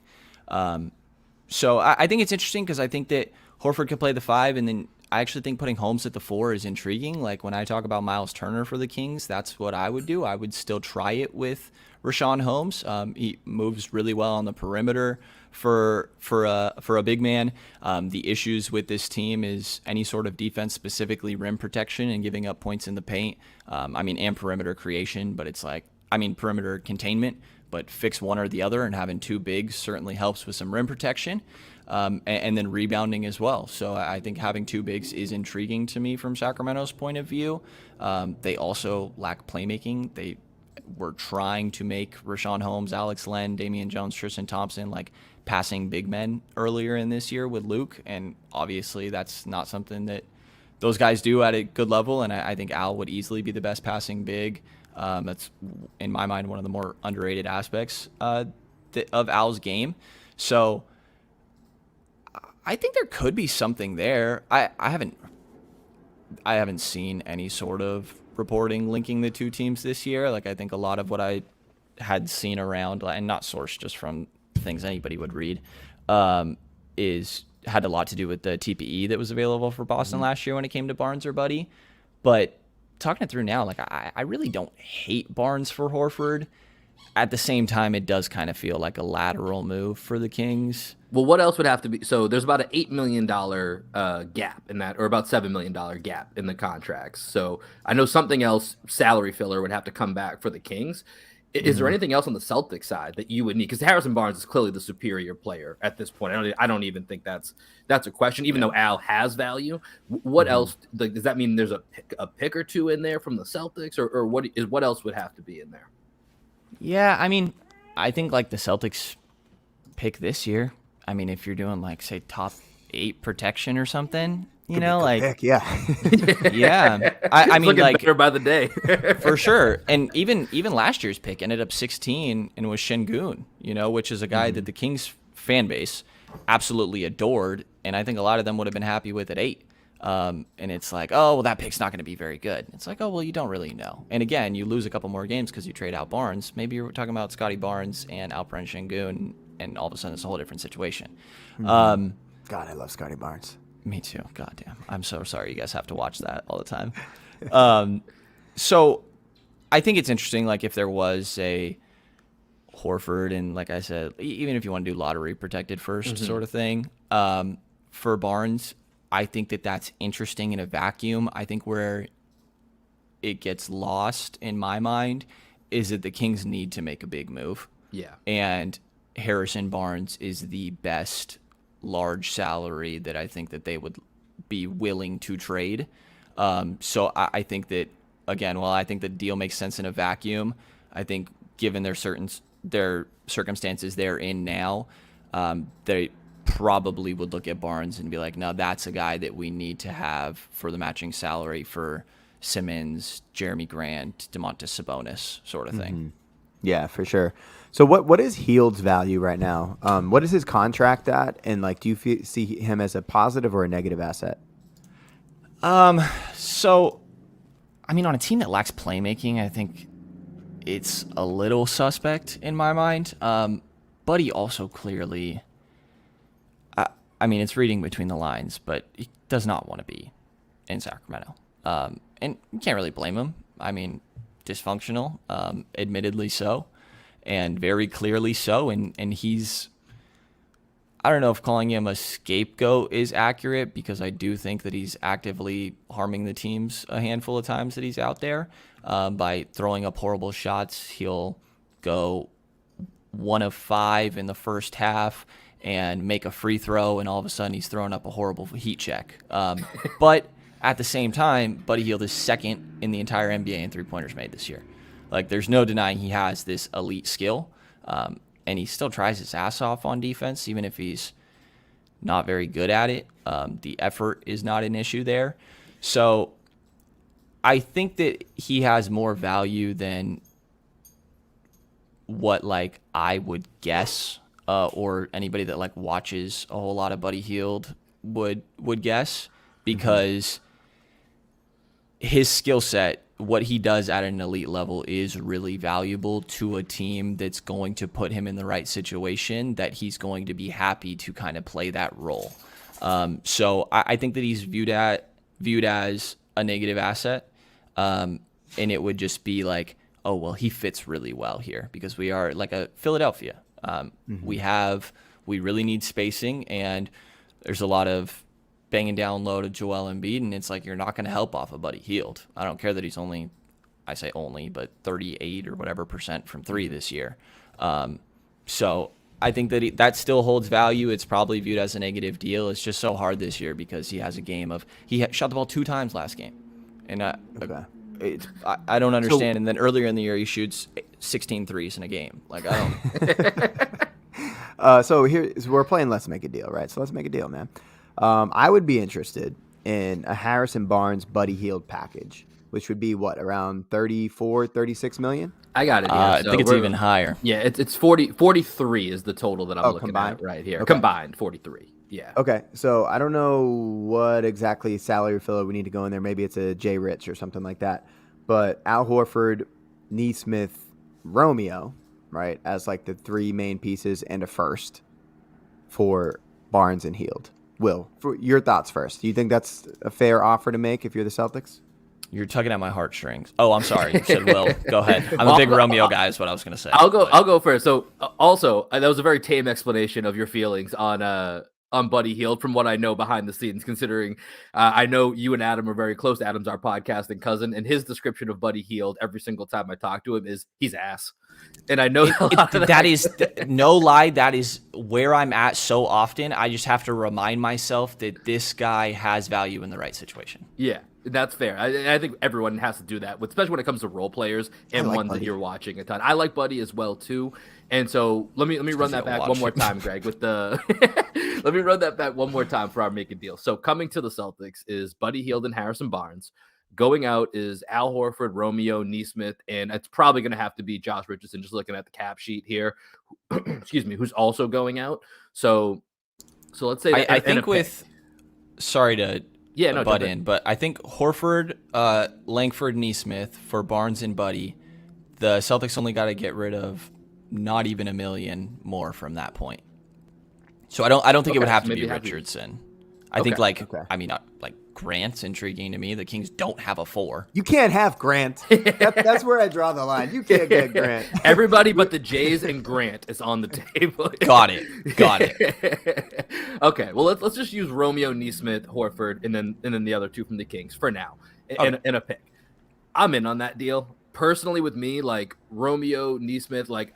So I think it's interesting because I think that Horford could play the 5, and then I actually think putting Holmes at the 4 is intriguing. Like when I talk about Miles Turner for the Kings, that's what I would do. I would still try it with Richaun Holmes. He moves really well on the perimeter for a big man. The issues with this team is any sort of defense, specifically rim protection and giving up points in the paint. And perimeter creation, but it's perimeter containment, but fix one or the other, and having 2 bigs certainly helps with some rim protection. And then rebounding as well. So I think having 2 bigs is intriguing to me from Sacramento's point of view. They also lack playmaking. They were trying to make Richaun Holmes, Alex Len, Damian Jones, Tristan Thompson passing big men earlier in this year with Luke, and obviously that's not something that those guys do at a good level, and I think Al would easily be the best passing big. That's, in my mind, one of the more underrated aspects of Al's game. So I think there could be something there. I haven't seen any sort of reporting linking the 2 teams this year. I think a lot of what I had seen around, and not sourced just from things anybody would read, had a lot to do with the TPE that was available for Boston last year when it came to Barnes or Buddy. But talking it through now, I really don't hate Barnes for Horford. At the same time, it does kind of feel like a lateral move for the Kings. Well, what else would have to be? So there's about an $8 million gap in that, or about $7 million gap in the contracts. So I know something else, salary filler, would have to come back for the Kings. Is there anything else on the Celtics side that you would need? Because Harrison Barnes is clearly the superior player at this point. I don't even think that's a question, even though Al has value. What else? Does that mean there's a pick or 2 in there from the Celtics, or what else would have to be in there? Yeah, I think the Celtics pick this year. If you're doing say top 8 protection or something, pick, yeah. Yeah. Better by the day. For sure. And even last year's pick ended up 16 and was Şengün, which is a guy that the Kings fan base absolutely adored, and I think a lot of them would have been happy with at 8. And it's that pick's not going to be very good. It's you don't really know. And again, you lose a couple more games because you trade out Barnes. Maybe you're talking about Scotty Barnes and Alperen Şengün, and all of a sudden it's a whole different situation. God, I love Scotty Barnes. Me too. Goddamn. I'm so sorry you guys have to watch that all the time. So I think it's interesting, if there was a Horford and, like I said, even if you want to do lottery protected first sort of thing, for Barnes, I think that's interesting in a vacuum. I think where it gets lost in my mind is that the Kings need to make a big move. Yeah. And Harrison Barnes is the best large salary that I think that they would be willing to trade. So I think that, again, while I think the deal makes sense in a vacuum, I think given their circumstances they're in now, they probably would look at Barnes and be like, no, that's a guy that we need to have for the matching salary for Simmons, Jeremy Grant, Domantas Sabonis sort of thing. Mm-hmm. Yeah, for sure. So what is Hield's value right now? What is his contract at? And like, do you see him as a positive or a negative asset? So, I mean, on a team that lacks playmaking, I think it's a little suspect in my mind. But he also clearly, I mean, it's reading between the lines, but he does not want to be in Sacramento. And you can't really blame him. I mean, dysfunctional, admittedly so, and very clearly so. And he's, I don't know if calling him a scapegoat is accurate, because I do think that he's actively harming the teams a handful of times that he's out there. By throwing up horrible shots, he'll go 1 of 5 in the first half and make a free throw, and all of a sudden he's throwing up a horrible heat check. But at the same time, Buddy Hield is second in the entire NBA in three-pointers made this year. Like, there's no denying he has this elite skill, and he still tries his ass off on defense, even if he's not very good at it. The effort is not an issue there. So I think that he has more value than what, like, I would guess, or anybody that, like, watches a whole lot of Buddy Hield would guess, because his skill set, what he does at an elite level, is really valuable to a team that's going to put him in the right situation, that he's going to be happy to kind of play that role. So I think that he's viewed as a negative asset, and it would just be like, oh, well, he fits really well here because we are like a Philadelphia. We really need spacing, and there's a lot of banging down low to Joel Embiid, and it's like, you're not going to help off of Buddy Hield. I don't care that he's only, I say only, but 38 or whatever % from 3 this year. So I think that that still holds value. It's probably viewed as a negative deal. It's just so hard this year because he has a game of, shot the ball 2 times last game. And I don't understand. And then earlier in the year, he shoots 16 threes in a game. Like, I don't. So we're playing Let's Make a Deal, right? So let's make a deal, man. I would be interested in a Harrison Barnes Buddy Hield package, which would be what, around 34, 36 million? I got it here. I think it's even higher. Yeah, it's 43 is the total that I'm looking combined? at right here. Okay. Combined, 43. Yeah. Okay, so I don't know what exactly salary filler we need to go in there. Maybe it's a Jay Rich or something like that. But Al Horford, Nesmith, Romeo, right, as like the 3 main pieces, and a first for Barnes and Hield. Will, for your thoughts first. Do you think that's a fair offer to make if you're the Celtics? You're tugging at my heartstrings. Oh, I'm sorry. You said Will. Go ahead. I'm a big Romeo guy is what I was going to say. I'll go first. So also, that was a very tame explanation of your feelings on Buddy Hield from what I know behind the scenes, considering I know you and Adam are very close. Adam's our podcasting cousin, and his description of Buddy Hield every single time I talk to him is he's ass. And I know that is no lie. That is where I'm at so often. I just have to remind myself that this guy has value in the right situation. Yeah, that's fair. I think everyone has to do that, especially when it comes to role players and like ones Buddy. that you're watching a ton. I like Buddy as well too. And so let me run that back one more time, Greg, with the let me run that back one more time for our make a deal. So coming to the Celtics is Buddy Hield and Harrison Barnes. Going out is Al Horford, Romeo, Nesmith, and it's probably going to have to be Josh Richardson, just looking at the cap sheet here. Excuse me, who's also going out. So let's say I think with sorry to butt in, but I think Horford, Langford, Nesmith for Barnes and Buddy, the Celtics only got to get rid of not even $1 million more from that point. So I don't think it would have to be Richardson. I think I mean, not like Grant's intriguing to me. The Kings don't have a 4. You can't have Grant. That's where I draw the line. You can't get Grant. Everybody but the Jays and Grant is on the table. Got it. Okay, well let's just use Romeo, Nesmith, Horford, and then the other 2 from the Kings for now, and a pick. I'm in on that deal. Personally, with me, like Romeo, Neesmith, like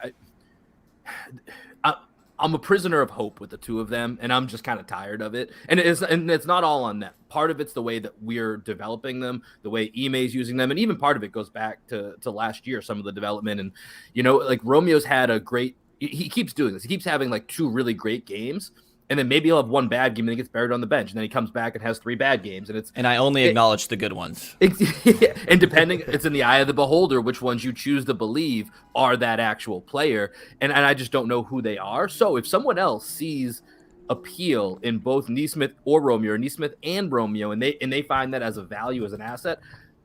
I'm a prisoner of hope with the two of them, and I'm just kind of tired of it. And it's not all on them. Part of it's the way that we're developing them, the way Ime's using them, and even part of it goes back to last year, some of the development. And like Romeo's had a great. He keeps doing this. He keeps having like 2 really great games, and then maybe he'll have 1 bad game and he gets buried on the bench, and then he comes back and has 3 bad games, and I only acknowledge the good ones. And depending, it's in the eye of the beholder which ones you choose to believe are that actual player, and I just don't know who they are. So if someone else sees appeal in both Neesmith or Romeo, or Neesmith and Romeo, and they find that as a value, as an asset,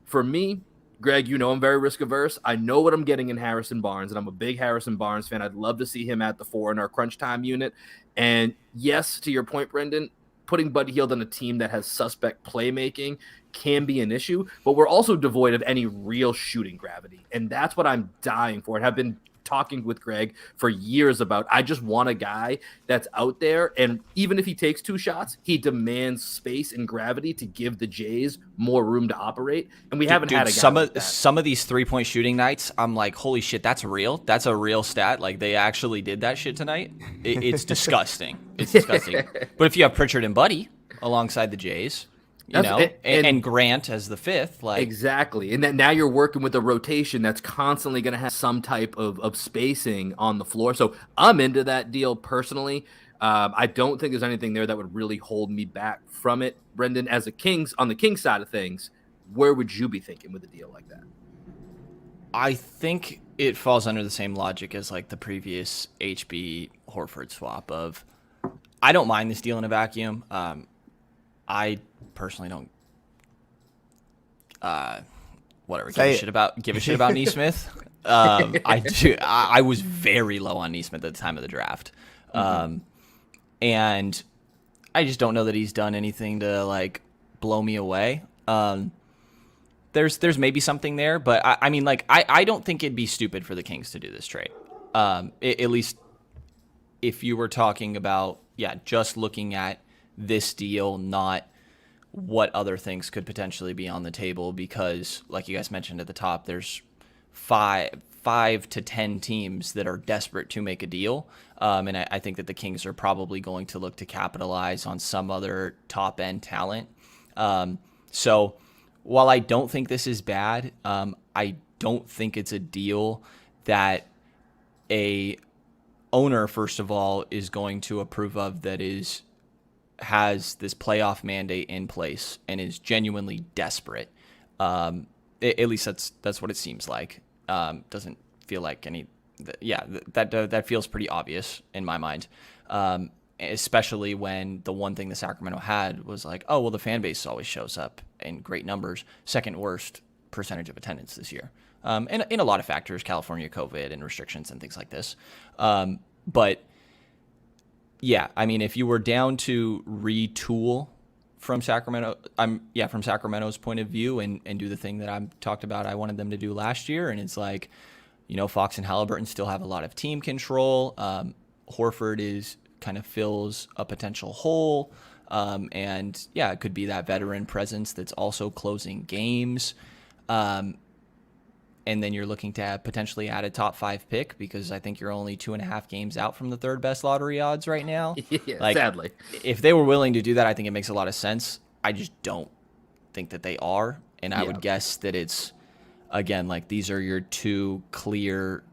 for me, Greg, I'm very risk averse. I know what I'm getting in Harrison Barnes, and I'm a big Harrison Barnes fan. I'd love to see him at the 4 in our crunch time unit. And yes, to your point, Brendan, putting Buddy Hield on a team that has suspect playmaking can be an issue, but we're also devoid of any real shooting gravity. And that's what I'm dying for. And have been talking with Greg for years about. I just want a guy that's out there, and even if he takes 2 shots, he demands space and gravity to give the Jays more room to operate. And we haven't had a guy some of these 3-point shooting nights, I'm like, holy shit, that's real. That's a real stat. Like, they actually did that shit tonight. It's disgusting. It's disgusting. But if you have Pritchard and Buddy alongside the Jays, and Grant as the 5th, like exactly, and then now you're working with a rotation that's constantly going to have some type of spacing on the floor. So I'm into that deal personally. I don't think there's anything there that would really hold me back from it. Brendan, as on the Kings side of things, where would you be thinking with a deal like that? I think it falls under the same logic as like the previous HB Horford swap of, I don't mind this deal in a vacuum. I personally don't give a shit about Neesmith. I do. I was very low on Neesmith at the time of the draft. And I just don't know that he's done anything to like blow me away. There's maybe something there, but I mean, like, I don't think it'd be stupid for the Kings to do this trade. At least if you were talking about, just looking at this deal, not what other things could potentially be on the table, because like you guys mentioned at the top, there's five to 10 teams that are desperate to make a deal. And I think that the Kings are probably going to look to capitalize on some other top end talent. So while I don't think this is bad, I don't think it's a deal that a owner, first of all, is going to approve of, that has this playoff mandate in place and is genuinely desperate. At least that's what it seems like. Doesn't feel like that feels pretty obvious in my mind. Especially when the one thing the Sacramento had was like, oh, well, the fan base always shows up in great numbers, 2nd worst percentage of attendance this year. And in a lot of factors, California, COVID, and restrictions and things like this. But yeah, I mean, if you were down to retool from Sacramento's point of view and do the thing that I talked about I wanted them to do last year, and it's like, Fox and Halliburton still have a lot of team control. Horford fills a potential hole. And yeah, it could be that veteran presence that's also closing games. And then you're looking to potentially add a top 5 pick, because I think you're only 2.5 games out from the 3rd best lottery odds right now. Yeah, sadly. If they were willing to do that, I think it makes a lot of sense. I just don't think that they are. And I would guess that it's, again, like, these are your 2 clear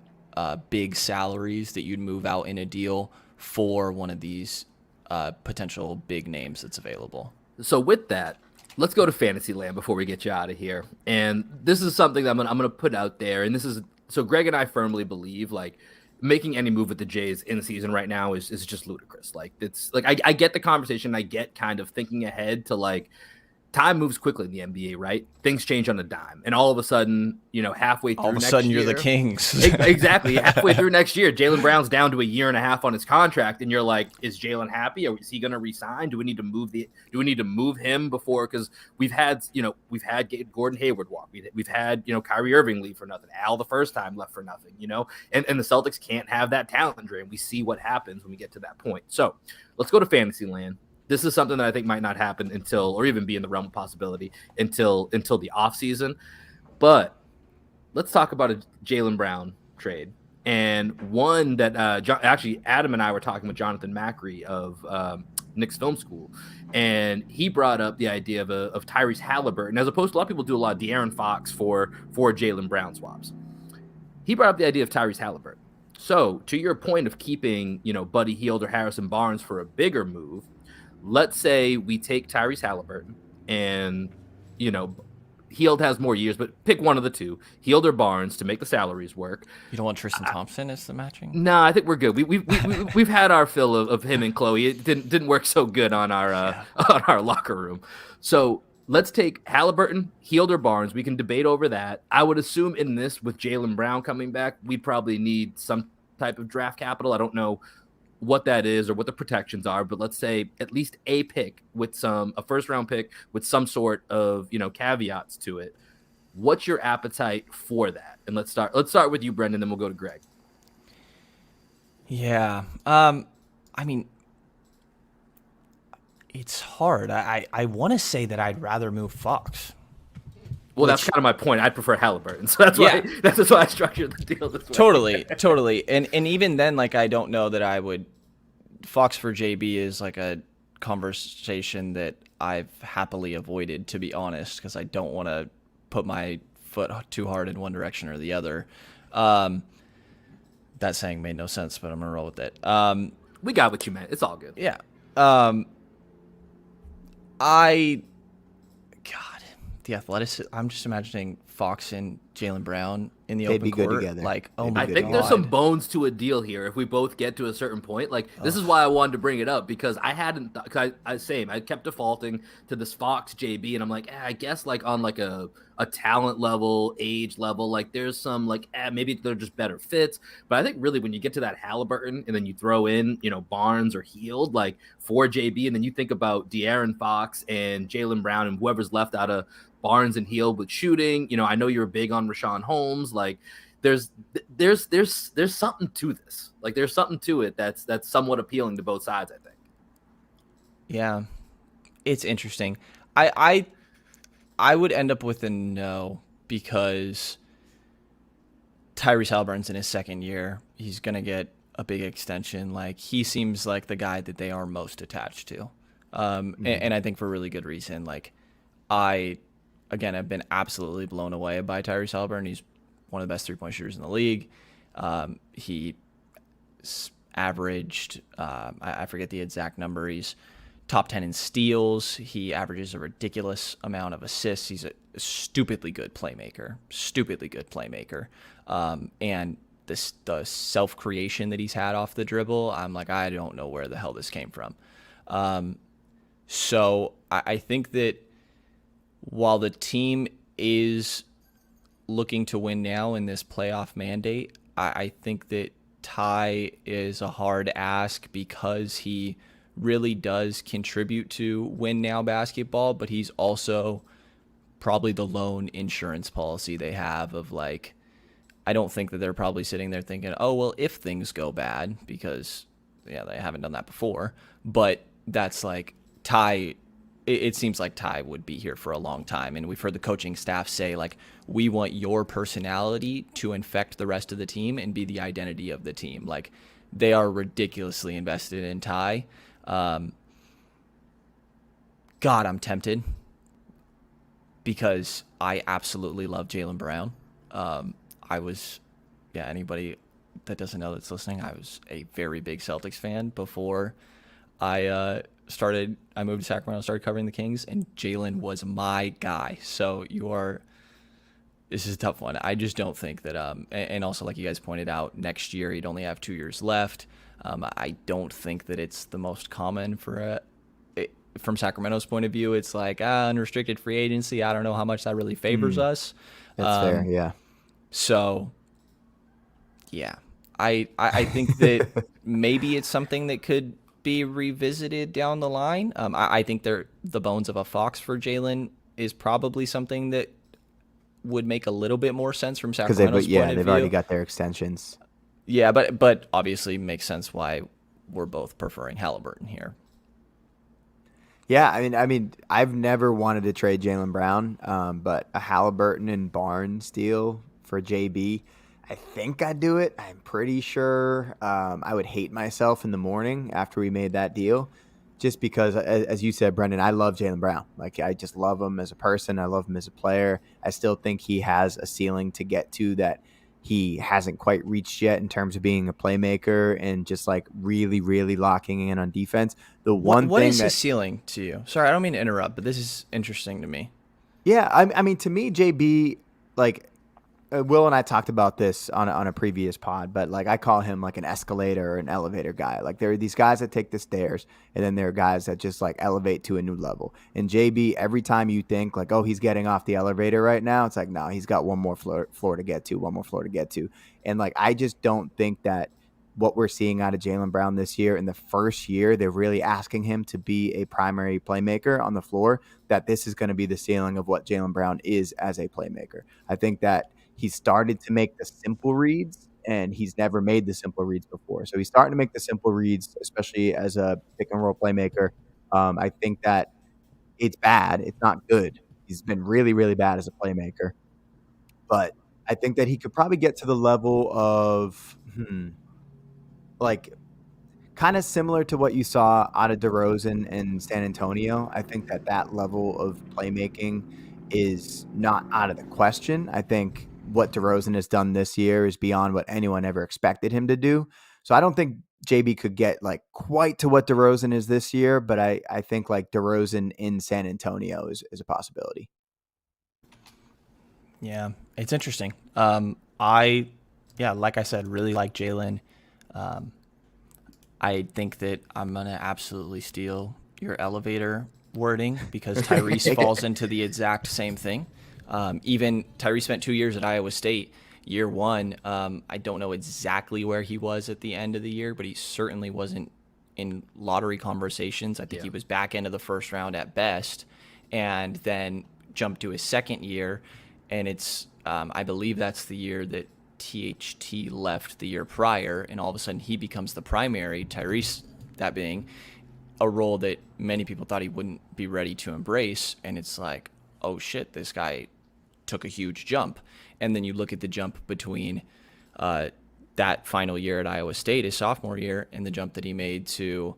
big salaries that you'd move out in a deal for one of these potential big names that's available. So with that, let's go to Fantasyland before we get you out of here. And this is something that I'm gonna put out there. And this is, so Greg and I firmly believe, like, making any move with the Jays in the season right now is just ludicrous. Like, it's like, I get the conversation. I get kind of thinking ahead to, like, time moves quickly in the NBA, right? Things change on a dime. And all of a sudden, halfway through next year, you're the Kings. Exactly. Halfway through next year, Jaylen Brown's down to a 1.5 years on his contract. And you're like, is Jaylen happy? Or is he going to resign? Do we need to move him before? Because we've had Gordon Hayward walk. We've had, Kyrie Irving leave for nothing. Al the first time left for nothing, and the Celtics can't have that talent drain. We see what happens when we get to that point. So let's go to Fantasyland. This is something that I think might not happen until, or even be in the realm of possibility until the offseason. But let's talk about a Jaylen Brown trade. And one that actually Adam and I were talking with Jonathan Macri of Knicks Film School, and he brought up the idea of Tyrese Halliburton, as opposed to a lot of people do a lot of De'Aaron Fox for Jaylen Brown swaps. He brought up the idea of Tyrese Halliburton. So to your point of keeping, Buddy Hield or Harrison Barnes for a bigger move, let's say we take Tyrese Halliburton and, Hield has more years, but pick one of the two, Hield or Barnes, to make the salaries work. You don't want Tristan Thompson as the matching? No, I think we're good. We've had our fill of him and Chloe. It didn't work so good on our on our locker room. So let's take Halliburton, Hield or Barnes. We can debate over that. I would assume in this, with Jaylen Brown coming back, we probably need some type of draft capital. I don't know what that is or what the protections are, but let's say at least a pick with a first round pick with some sort of caveats to it. What's your appetite for that? And let's start with you, Brendan, then we'll go to Greg. Yeah. I mean, it's hard. I want to say that I'd rather move Fox. Well, that's kind of my point. I'd prefer Halliburton, so that's why I structured the deal this way. Totally. And even then, I don't know that I would. Fox for JB is a conversation that I've happily avoided, to be honest, because I don't want to put my foot too hard in one direction or the other. That saying made no sense, but I'm gonna roll with it. We got what you meant. It's all good. Yeah. The athleticism. I'm just imagining Fox and Jaylen Brown in the open court. They'd be good together. I think there's some bones to a deal here if we both get to a certain point. This is why I wanted to bring it up, because I hadn't. I kept defaulting to this Fox JB, and I'm like, I guess on a talent level, age level, there's some maybe they're just better fits. But I think really when you get to that Halliburton, and then you throw in Barnes or Hield for JB, and then you think about De'Aaron Fox and Jaylen Brown and whoever's left out of Barnes and Hield with shooting. I know you're big on Rashawn Holmes. There's something to this. There's something to it that's somewhat appealing to both sides, I think. Yeah, it's interesting. I would end up with a no, because Tyrese Halliburton's in his second year. He's gonna get a big extension. He seems like the guy that they are most attached to, and I think for really good reason. I've been absolutely blown away by Tyrese Halliburton. He's one of the best three-point shooters in the league. He averaged, I forget the exact number. He's top 10 in steals. He averages a ridiculous amount of assists. He's a stupidly good playmaker. And the self-creation that he's had off the dribble, I'm like, I don't know where the hell this came from. So I think that while the team is looking to win now in this playoff mandate, I think that Ty is a hard ask, because he really does contribute to win now basketball, but he's also probably the lone insurance policy they have of I don't think that they're probably sitting there thinking, oh, well, if things go bad, because they haven't done that before, but that's Ty. It seems like Ty would be here for a long time. And we've heard the coaching staff say, we want your personality to infect the rest of the team and be the identity of the team. They are ridiculously invested in Ty. God, I'm tempted, because I absolutely love Jaylen Brown. Anybody that doesn't know that's listening, I was a very big Celtics fan before I moved to Sacramento, started covering the Kings, and Jaylen was my guy. So this is a tough one. I just don't think that, and also like you guys pointed out, next year he'd only have 2 years left. I don't think that it's the most common from Sacramento's point of view. It's unrestricted free agency. I don't know how much that really favors us. That's fair. Yeah. So yeah, I think that maybe it's something that could be revisited down the line. I think the bones of a Fox for Jaylen is probably something that would make a little bit more sense from Sacramento's point of view. They've already got their extensions. Yeah, but obviously makes sense why we're both preferring Halliburton here. Yeah, I mean, I've never wanted to trade Jaylen Brown, but a Halliburton and Barnes deal for JB, I think I'd do it. I'm pretty sure I would hate myself in the morning after we made that deal, just because, as you said, Brendan, I love Jaylen Brown. Like, I just love him as a person. I love him as a player. I still think he has a ceiling to get to that he hasn't quite reached yet in terms of being a playmaker and just like really, really locking in on defense. The one What thing is his that ceiling to you? Sorry, I don't mean to interrupt, but this is interesting to me. Yeah, I mean, to me, JB, like Will and I talked about this on a previous pod, but like I call him like an escalator or an elevator guy. Like there are these guys that take the stairs, and then there are guys that just like elevate to a new level. And JB, every time you think like, oh, he's getting off the elevator right now, it's like, no, he's got one more floor to get to, one more floor to get to. And like I just don't think that what we're seeing out of Jaylen Brown this year in the first year, they're really asking him to be a primary playmaker on the floor, that this is going to be the ceiling of what Jaylen Brown is as a playmaker. I think that he started to make the simple reads, and he's never made the simple reads before. So he's starting to make the simple reads, especially as a pick and roll playmaker. I think that it's bad. It's not good. He's been really, really bad as a playmaker. But I think that he could probably get to the level of, like kind of similar to what you saw out of DeRozan in San Antonio. I think that that level of playmaking is not out of the question. I think what DeRozan has done this year is beyond what anyone ever expected him to do. So I don't think JB could get like quite to what DeRozan is this year, but I think like DeRozan in San Antonio is a possibility. Yeah, it's interesting. Like I said, really like Jalen. I think that I'm going to absolutely steal your elevator wording because Tyrese falls into the exact same thing. Even Tyrese spent 2 years at Iowa State. Year one, I don't know exactly where he was at the end of the year, but he certainly wasn't in lottery conversations. I think he was back end of the first round at best, and then jumped to his second year. And it's, I believe that's the year that THT left the year prior, and all of a sudden he becomes the primary, Tyrese, that being a role that many people thought he wouldn't be ready to embrace. And it's like, oh shit, this guy took a huge jump. And then you look at the jump between that final year at Iowa State, his sophomore year, and the jump that he made to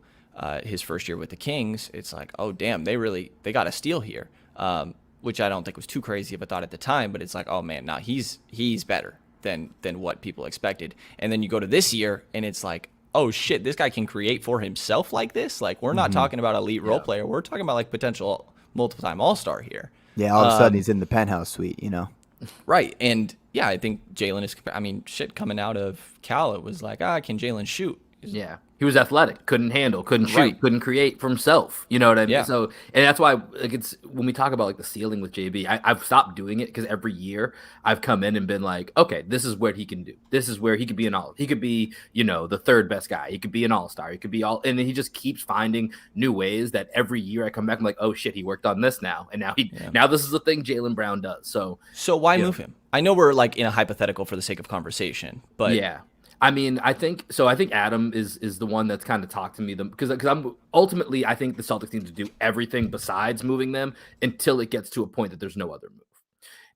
his first year with the Kings. It's like, oh damn, they got a steal here, which I don't think was too crazy of a thought at the time. But it's like, oh man, now he's better than what people expected. And then you go to this year, and it's like, oh shit, this guy can create for himself like this. Like, we're not talking about elite role player. We're talking about like potential multiple-time All-Star here. Yeah, all of a sudden he's in the penthouse suite, you know? Right. And yeah, I think Jalen is, I mean, shit, coming out of Cal, it was like, can Jalen shoot? Yeah. He was athletic, couldn't handle, couldn't shoot, Right. couldn't create for himself. You know what I mean? Yeah. So, and that's why, like, it's when we talk about like the ceiling with JB, I've stopped doing it because every year I've come in and been like, okay, this is what he can do. This is where he could be he could be, the third best guy. He could be an all-star. He could be and then he just keeps finding new ways that every year I come back, I'm like, oh shit, he worked on this now. And now this is the thing Jaylen Brown does. So why move him? I know we're like in a hypothetical for the sake of conversation, but yeah. I mean, I think Adam is the one that's kind of talked to me because I'm ultimately, I think the Celtics need to do everything besides moving them until it gets to a point that there's no other move.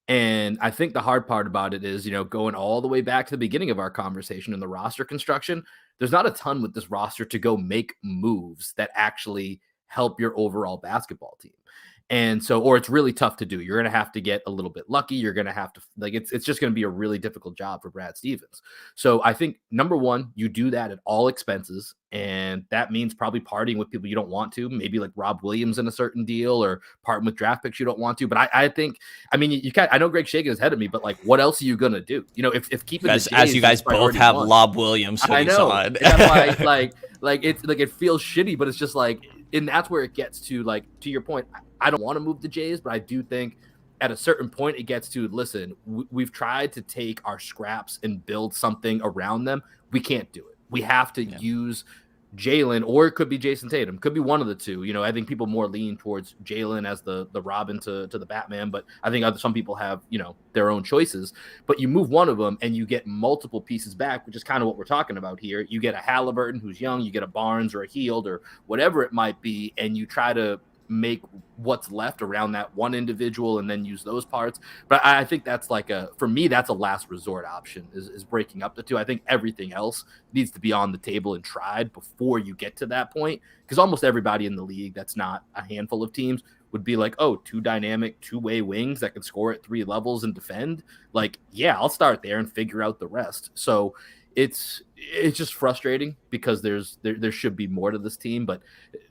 And I think the hard part about it is, going all the way back to the beginning of our conversation in the roster construction, there's not a ton with this roster to go make moves that actually help your overall basketball team. And so, or it's really tough to do. You're going to have to get a little bit lucky. You're going to have to it's just going to be a really difficult job for Brad Stevens. So I think number one, you do that at all expenses. And that means probably partying with people you don't want to, maybe like Rob Williams in a certain deal or parting with draft picks you don't want to. But I think, you can't, I know Greg's shaking his head at me, but like, what else are you going to do? If keeping as you guys both have Rob Williams, I know. On. That's why it's like, it feels shitty, but it's just like, and that's where it gets to, like, to your point, I don't want to move the Jays, but I do think at a certain point it gets to, listen, we've tried to take our scraps and build something around them. We can't do it. We have to use Jalen, or it could be Jason Tatum. Could be one of the two. I think people more lean towards Jalen as the Robin to the Batman, but I think some people have, their own choices. But you move one of them and you get multiple pieces back, which is kind of what we're talking about here. You get a Halliburton who's young, you get a Barnes or a Heald or whatever it might be, and you try to make what's left around that one individual and then use those parts. But I think that's for me, that's a last resort option is breaking up the two. I think everything else needs to be on the table and tried before you get to that point, because almost everybody in the league, that's not a handful of teams, would be like, oh, two dynamic two-way wings that can score at 3 levels and defend. Like, yeah, I'll start there and figure out the rest. So it's just frustrating because there should be more to this team, but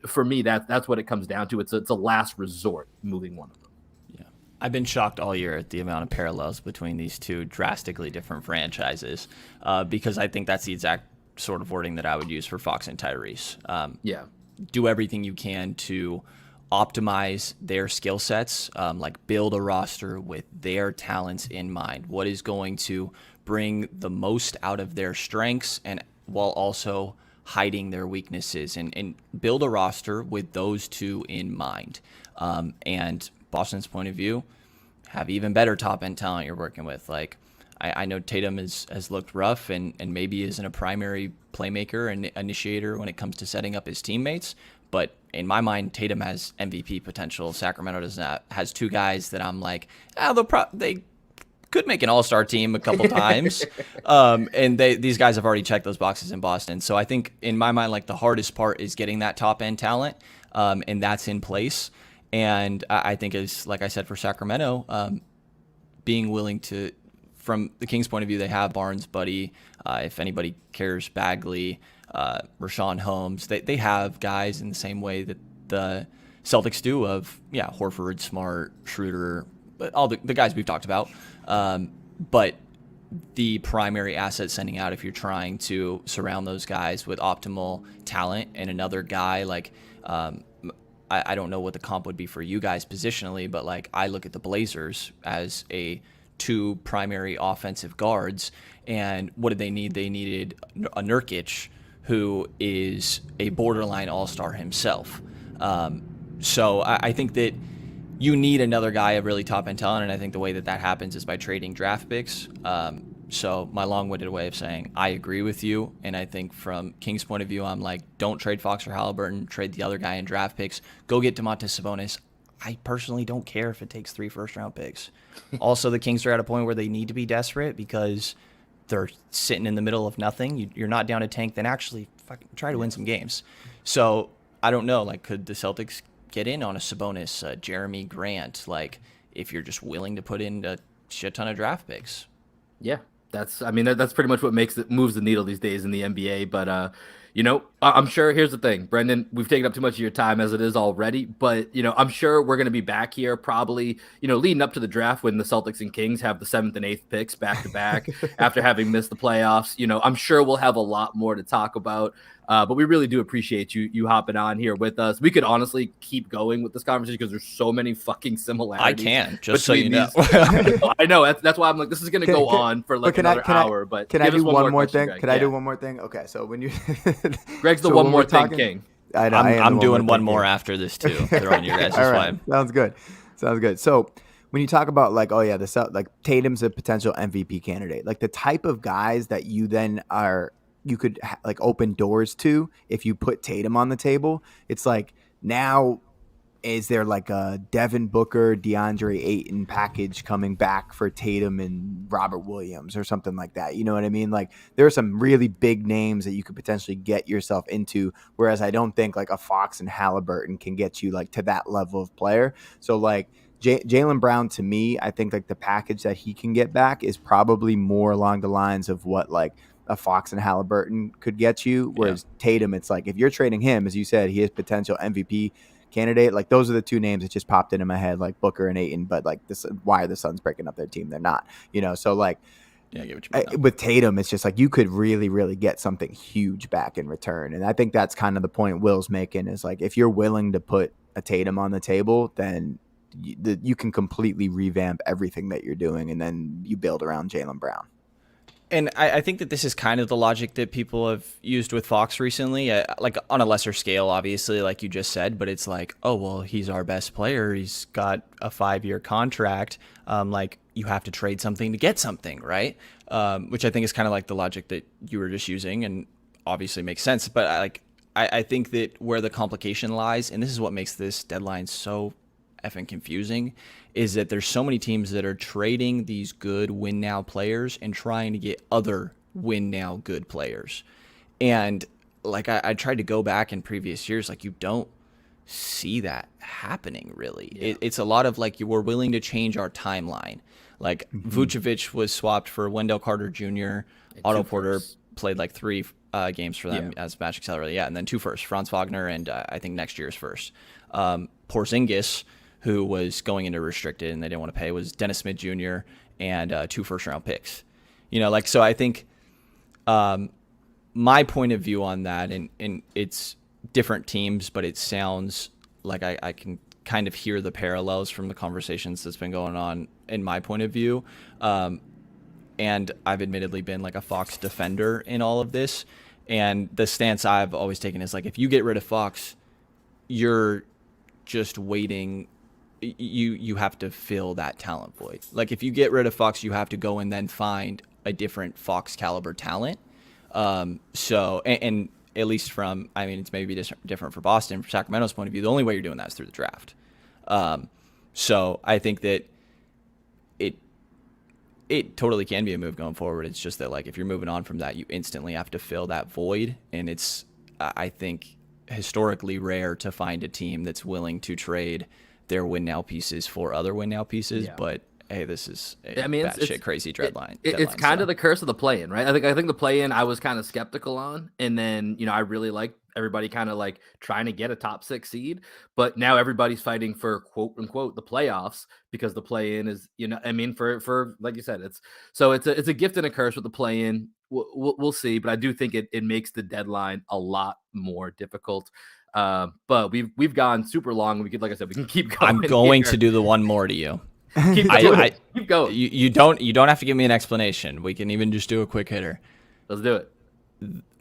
for me, that's what it comes down to. It's a last resort moving one of them. Yeah, I've been shocked all year at the amount of parallels between these two drastically different franchises, because I think that's the exact sort of wording that I would use for Fox and Tyrese. Do everything you can to optimize their skill sets, like build a roster with their talents in mind. What is going to bring the most out of their strengths, and while also hiding their weaknesses, and build a roster with those two in mind. And Boston's point of view, have even better top end talent you're working with. Like, I know Tatum has looked rough and maybe isn't a primary playmaker and initiator when it comes to setting up his teammates. But in my mind, Tatum has MVP potential. Sacramento does not. Has two guys that I'm like, they could make an all-star team a couple times. And these guys have already checked those boxes in Boston. So I think in my mind, like, the hardest part is getting that top-end talent, and that's in place. And I think, is like I said, for Sacramento, being willing to, from the Kings' point of view, they have Barnes, Buddy, if anybody cares, Bagley, Rashawn Holmes. They have guys in the same way that the Celtics do of, Horford, Smart, Schroeder, all the guys we've talked about. But the primary asset sending out, if you're trying to surround those guys with optimal talent, and another guy like, I don't know what the comp would be for you guys positionally, but like, I look at the Blazers as two primary offensive guards, and what did they need? They needed a Nurkic, who is a borderline all-star himself. So I think that you need another guy of really top-end talent, and I think the way that happens is by trading draft picks. So my long-winded way of saying, I agree with you, and I think from King's point of view, I'm like, don't trade Fox or Halliburton, trade the other guy in draft picks, go get Domantas Sabonis. I personally don't care if it takes 3 first-round picks. Also, the Kings are at a point where they need to be desperate because they're sitting in the middle of nothing. You're not down a tank, then actually fucking try to win some games. So I don't know, like, could the Celtics get in on a Sabonis, Jeremy Grant, like, if you're just willing to put in a shit ton of draft picks? Yeah, that's pretty much what moves the needle these days in the NBA. But I'm sure, here's the thing, Brendan, we've taken up too much of your time as it is already, but I'm sure we're going to be back here probably, leading up to the draft, when the Celtics and Kings have the 7th and 8th picks back to back after having missed the playoffs. I'm sure we'll have a lot more to talk about. But we really do appreciate you hopping on here with us. We could honestly keep going with this conversation because there's so many fucking similarities. I can, just so you know. I know. That's why I'm like, this is going to go on for like another hour. But can I do one more thing? Greg. Can I do one more thing? Okay, so when you Greg's the one more thing king. I know, I'm doing one more after this too. They're on your guys' right. Sounds good. So when you talk about like, oh yeah, like Tatum's a potential MVP candidate, like the type of guys that you then you could like open doors to if you put Tatum on the table. It's like, now is there like a Devin Booker, DeAndre Ayton package coming back for Tatum and Robert Williams or something like that? You know what I mean? Like, there are some really big names that you could potentially get yourself into, whereas I don't think like a Fox and Halliburton can get you like to that level of player. So like Jaylen Brown, to me, I think like the package that he can get back is probably more along the lines of what like a Fox and Halliburton could get you. Whereas Tatum, it's like, if you're trading him, as you said, he is potential MVP candidate. Like, those are the two names that just popped into my head, like Booker and Ayton. But like, this, why are the Suns breaking up their team? They're not, so like, I get what you mean, with Tatum, it's just like you could really, really get something huge back in return. And I think that's kind of the point Will's making, is like, if you're willing to put a Tatum on the table, then you can completely revamp everything that you're doing, and then you build around Jaylen Brown. And I think that this is kind of the logic that people have used with Fox recently, like on a lesser scale, obviously, like you just said, but it's like, oh, well, he's our best player. He's got a 5-year contract. Like, you have to trade something to get something, right? Which I think is kind of like the logic that you were just using, and obviously makes sense. But I think that where the complication lies, and this is what makes this deadline so effing confusing, is that there's so many teams that are trading these good win now players and trying to get other win now good players. And like I tried to go back in previous years, like you don't see that happening really. It's a lot of like you were willing to change our timeline. Like Vucevic was swapped for Wendell Carter Jr. Otto Porter played like 3 games for them as match accelerator. Yeah, and then 2 firsts, Franz Wagner and I think next year's first. Porzingis, who was going into restricted and they didn't want to pay, was Dennis Smith Jr. and 2 first-round picks. You know, like, so I think my point of view on that, and it's different teams, but it sounds like I can kind of hear the parallels from the conversations that's been going on in my point of view. And I've admittedly been like a Fox defender in all of this. And the stance I've always taken is like, if you get rid of Fox, you're just waiting. You have to fill that talent void. Like if you get rid of Fox, you have to go and then find a different Fox caliber talent. So, and at least from, I mean, it's maybe different for Boston, from Sacramento's point of view, the only way you're doing that is through the draft. So I think that it totally can be a move going forward. It's just that like if you're moving on from that, you instantly have to fill that void, and it's I think historically rare to find a team that's willing to trade their win now pieces for other win now pieces. Yeah. But hey, this is batshit crazy deadline. It's kind of the curse of the play-in, right? I think the play-in I was kind of skeptical on, and then I really liked everybody kind of like trying to get a top 6 seed, but now everybody's fighting for quote unquote the playoffs because the play-in is for like you said, it's a gift and a curse with the play-in. We'll see, but I do think it makes the deadline a lot more difficult. But we've gone super long. We could, like I said, we can keep going. I'm going to do the one more to you. Keep going. You don't have to give me an explanation. We can even just do a quick hitter. Let's do it.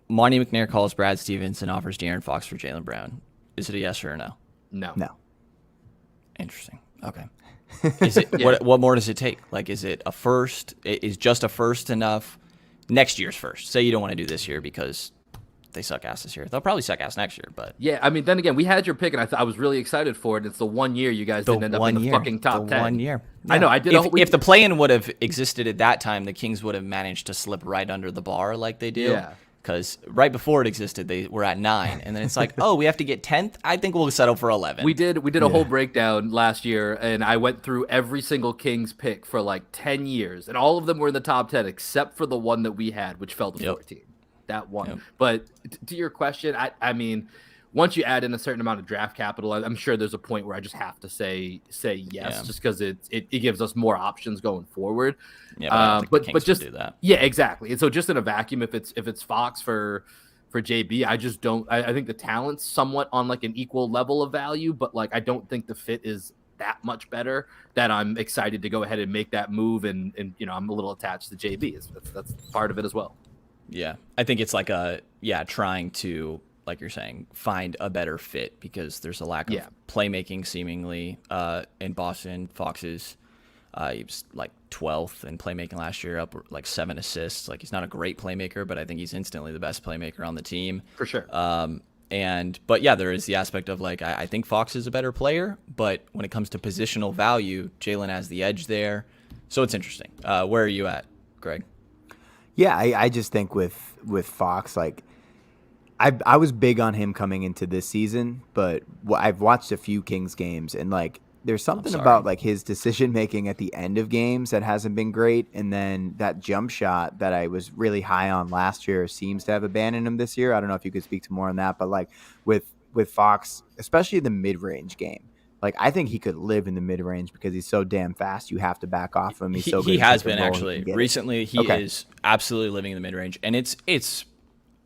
Monty McNair calls Brad Stevens and offers De'Aaron Fox for Jaylen Brown. Is it a yes or a no? No. Interesting. Okay. Is it what more does it take? Like, is it a first? Is just a first enough? Next year's first. Say you don't want to do this year because they suck ass this year. They'll probably suck ass next year, but yeah, I mean, then again, we had your pick, and I was really excited for it. It's the 1 year you guys didn't end up in the fucking top 10. 1 year. Yeah. I know. I did. If the play-in would have existed at that time, the Kings would have managed to slip right under the bar like they do. Yeah. Because right before it existed, they were at 9, and then it's like, oh, we have to get 10th. I think we'll settle for 11. We did a whole breakdown last year, and I went through every single Kings pick for like 10 years, and all of them were in the top 10 except for the one that we had, which fell to 14. That one. Yep. But to your question, I mean, once you add in a certain amount of draft capital, I'm sure there's a point where I just have to say yes, just because it gives us more options going forward. Yeah, but just do that. Yeah, exactly. And so just in a vacuum, if it's Fox for JB, I just don't. I think the talent's somewhat on like an equal level of value, but like I don't think the fit is that much better that I'm excited to go ahead and make that move. And I'm a little attached to JB. That's part of it as well. Yeah, I think it's like trying to, like you're saying, find a better fit because there's a lack of playmaking seemingly in Boston. Fox's he was like 12th in playmaking last year, up like 7 assists. Like he's not a great playmaker, but I think he's instantly the best playmaker on the team for sure. But yeah, there is the aspect of like I think Fox is a better player, but when it comes to positional value, Jaylen has the edge there. So it's interesting. Where are you at, Greg? Yeah, I just think with Fox, like I was big on him coming into this season, but I've watched a few Kings games, and like there's something about like his decision making at the end of games that hasn't been great, and then that jump shot that I was really high on last year seems to have abandoned him this year. I don't know if you could speak to more on that, but like with Fox, especially the mid-range game. Like, I think he could live in the mid-range because he's so damn fast. You have to back off him. He's so good. He has been, actually. Recently, he is absolutely living in the mid-range, and it's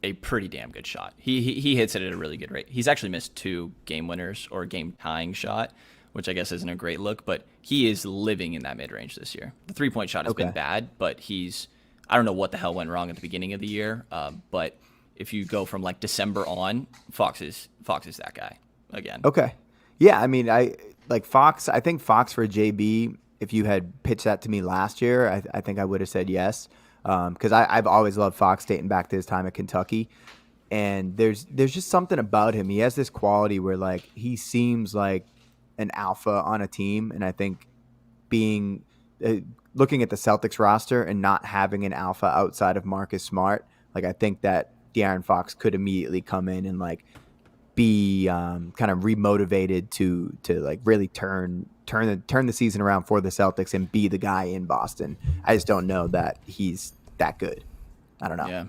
a pretty damn good shot. He hits it at a really good rate. He's actually missed 2 game winners or a game-tying shot, which I guess isn't a great look, but he is living in that mid-range this year. The three-point shot has been bad, but I don't know what the hell went wrong at the beginning of the year, but if you go from, like, December on, Fox is that guy again. Okay. Yeah, I mean, I think Fox for JB, if you had pitched that to me last year, I think I would have said yes, because I've always loved Fox dating back to his time at Kentucky. And there's just something about him. He has this quality where like he seems like an alpha on a team, and I think being looking at the Celtics roster and not having an alpha outside of Marcus Smart, like I think that De'Aaron Fox could immediately come in and like be kind of remotivated to like really turn the season around for the Celtics and be the guy in Boston. I just don't know that he's that good. I don't know. Yeah.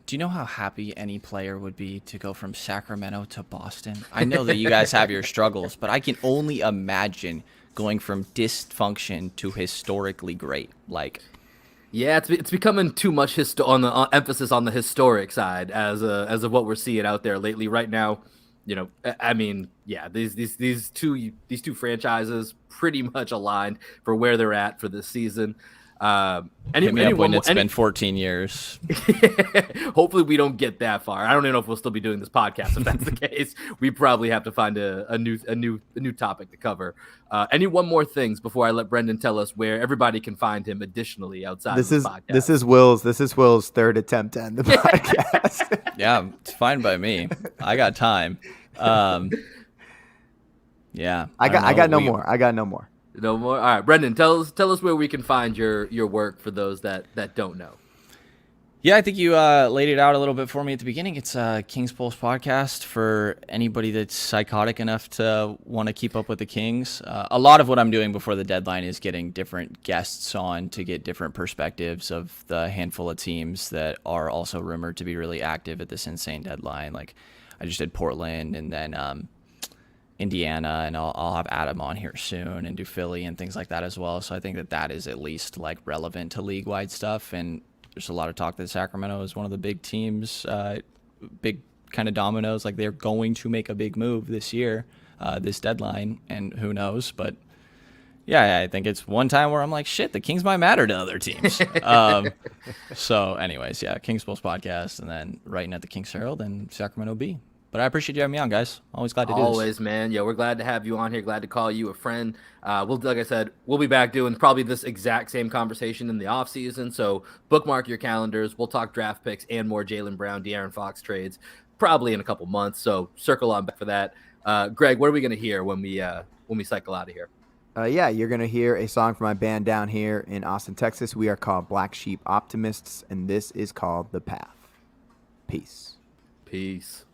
Do you know how happy any player would be to go from Sacramento to Boston? I know that you guys have your struggles, but I can only imagine going from dysfunction to historically great. Like, Yeah, it's becoming too much on the emphasis on the historic side as of what we're seeing out there lately. Right now, I mean, yeah, these two franchises pretty much aligned for where they're at for this season. Hit me up when it's been 14 years. Hopefully we don't get that far. I don't even know if we'll still be doing this podcast. If that's the case, we probably have to find a new topic to cover. Any one more things before I let Brendan tell us where everybody can find him additionally outside of the podcast. This is Will's third attempt to end the podcast. Yeah, it's fine by me. I got time. Yeah. I got no more. No more. All right, Brendan, tell us where we can find your work for those that don't know. Yeah, I think you laid it out a little bit for me at the beginning. It's King's Pulse podcast for anybody that's psychotic enough to want to keep up with the Kings. A lot of what I'm doing before the deadline is getting different guests on to get different perspectives of the handful of teams that are also rumored to be really active at this insane deadline. Like I just did Portland and then Indiana, and I'll have Adam on here soon and do Philly and things like that as well. So I think that is at least like relevant to league-wide stuff. And there's a lot of talk that Sacramento is one of the big teams, big kind of dominoes. Like they're going to make a big move this year, this deadline, and who knows. But yeah, I think it's one time where I'm like, shit, the Kings might matter to other teams. So anyways, yeah, Kings Pulse podcast, and then writing at the Kings Herald and Sacramento Bee. But I appreciate you having me on, guys. Always glad to do this. Always, man. Yeah, we're glad to have you on here. Glad to call you a friend. Like I said, we'll be back doing probably this exact same conversation in the off season. So bookmark your calendars. We'll talk draft picks and more Jaylen Brown, De'Aaron Fox trades probably in a couple months. So circle on back for that. Greg, what are we going to hear when we cycle out of here? Yeah, you're going to hear a song from my band down here in Austin, Texas. We are called Black Sheep Optimists, and this is called The Path. Peace. Peace.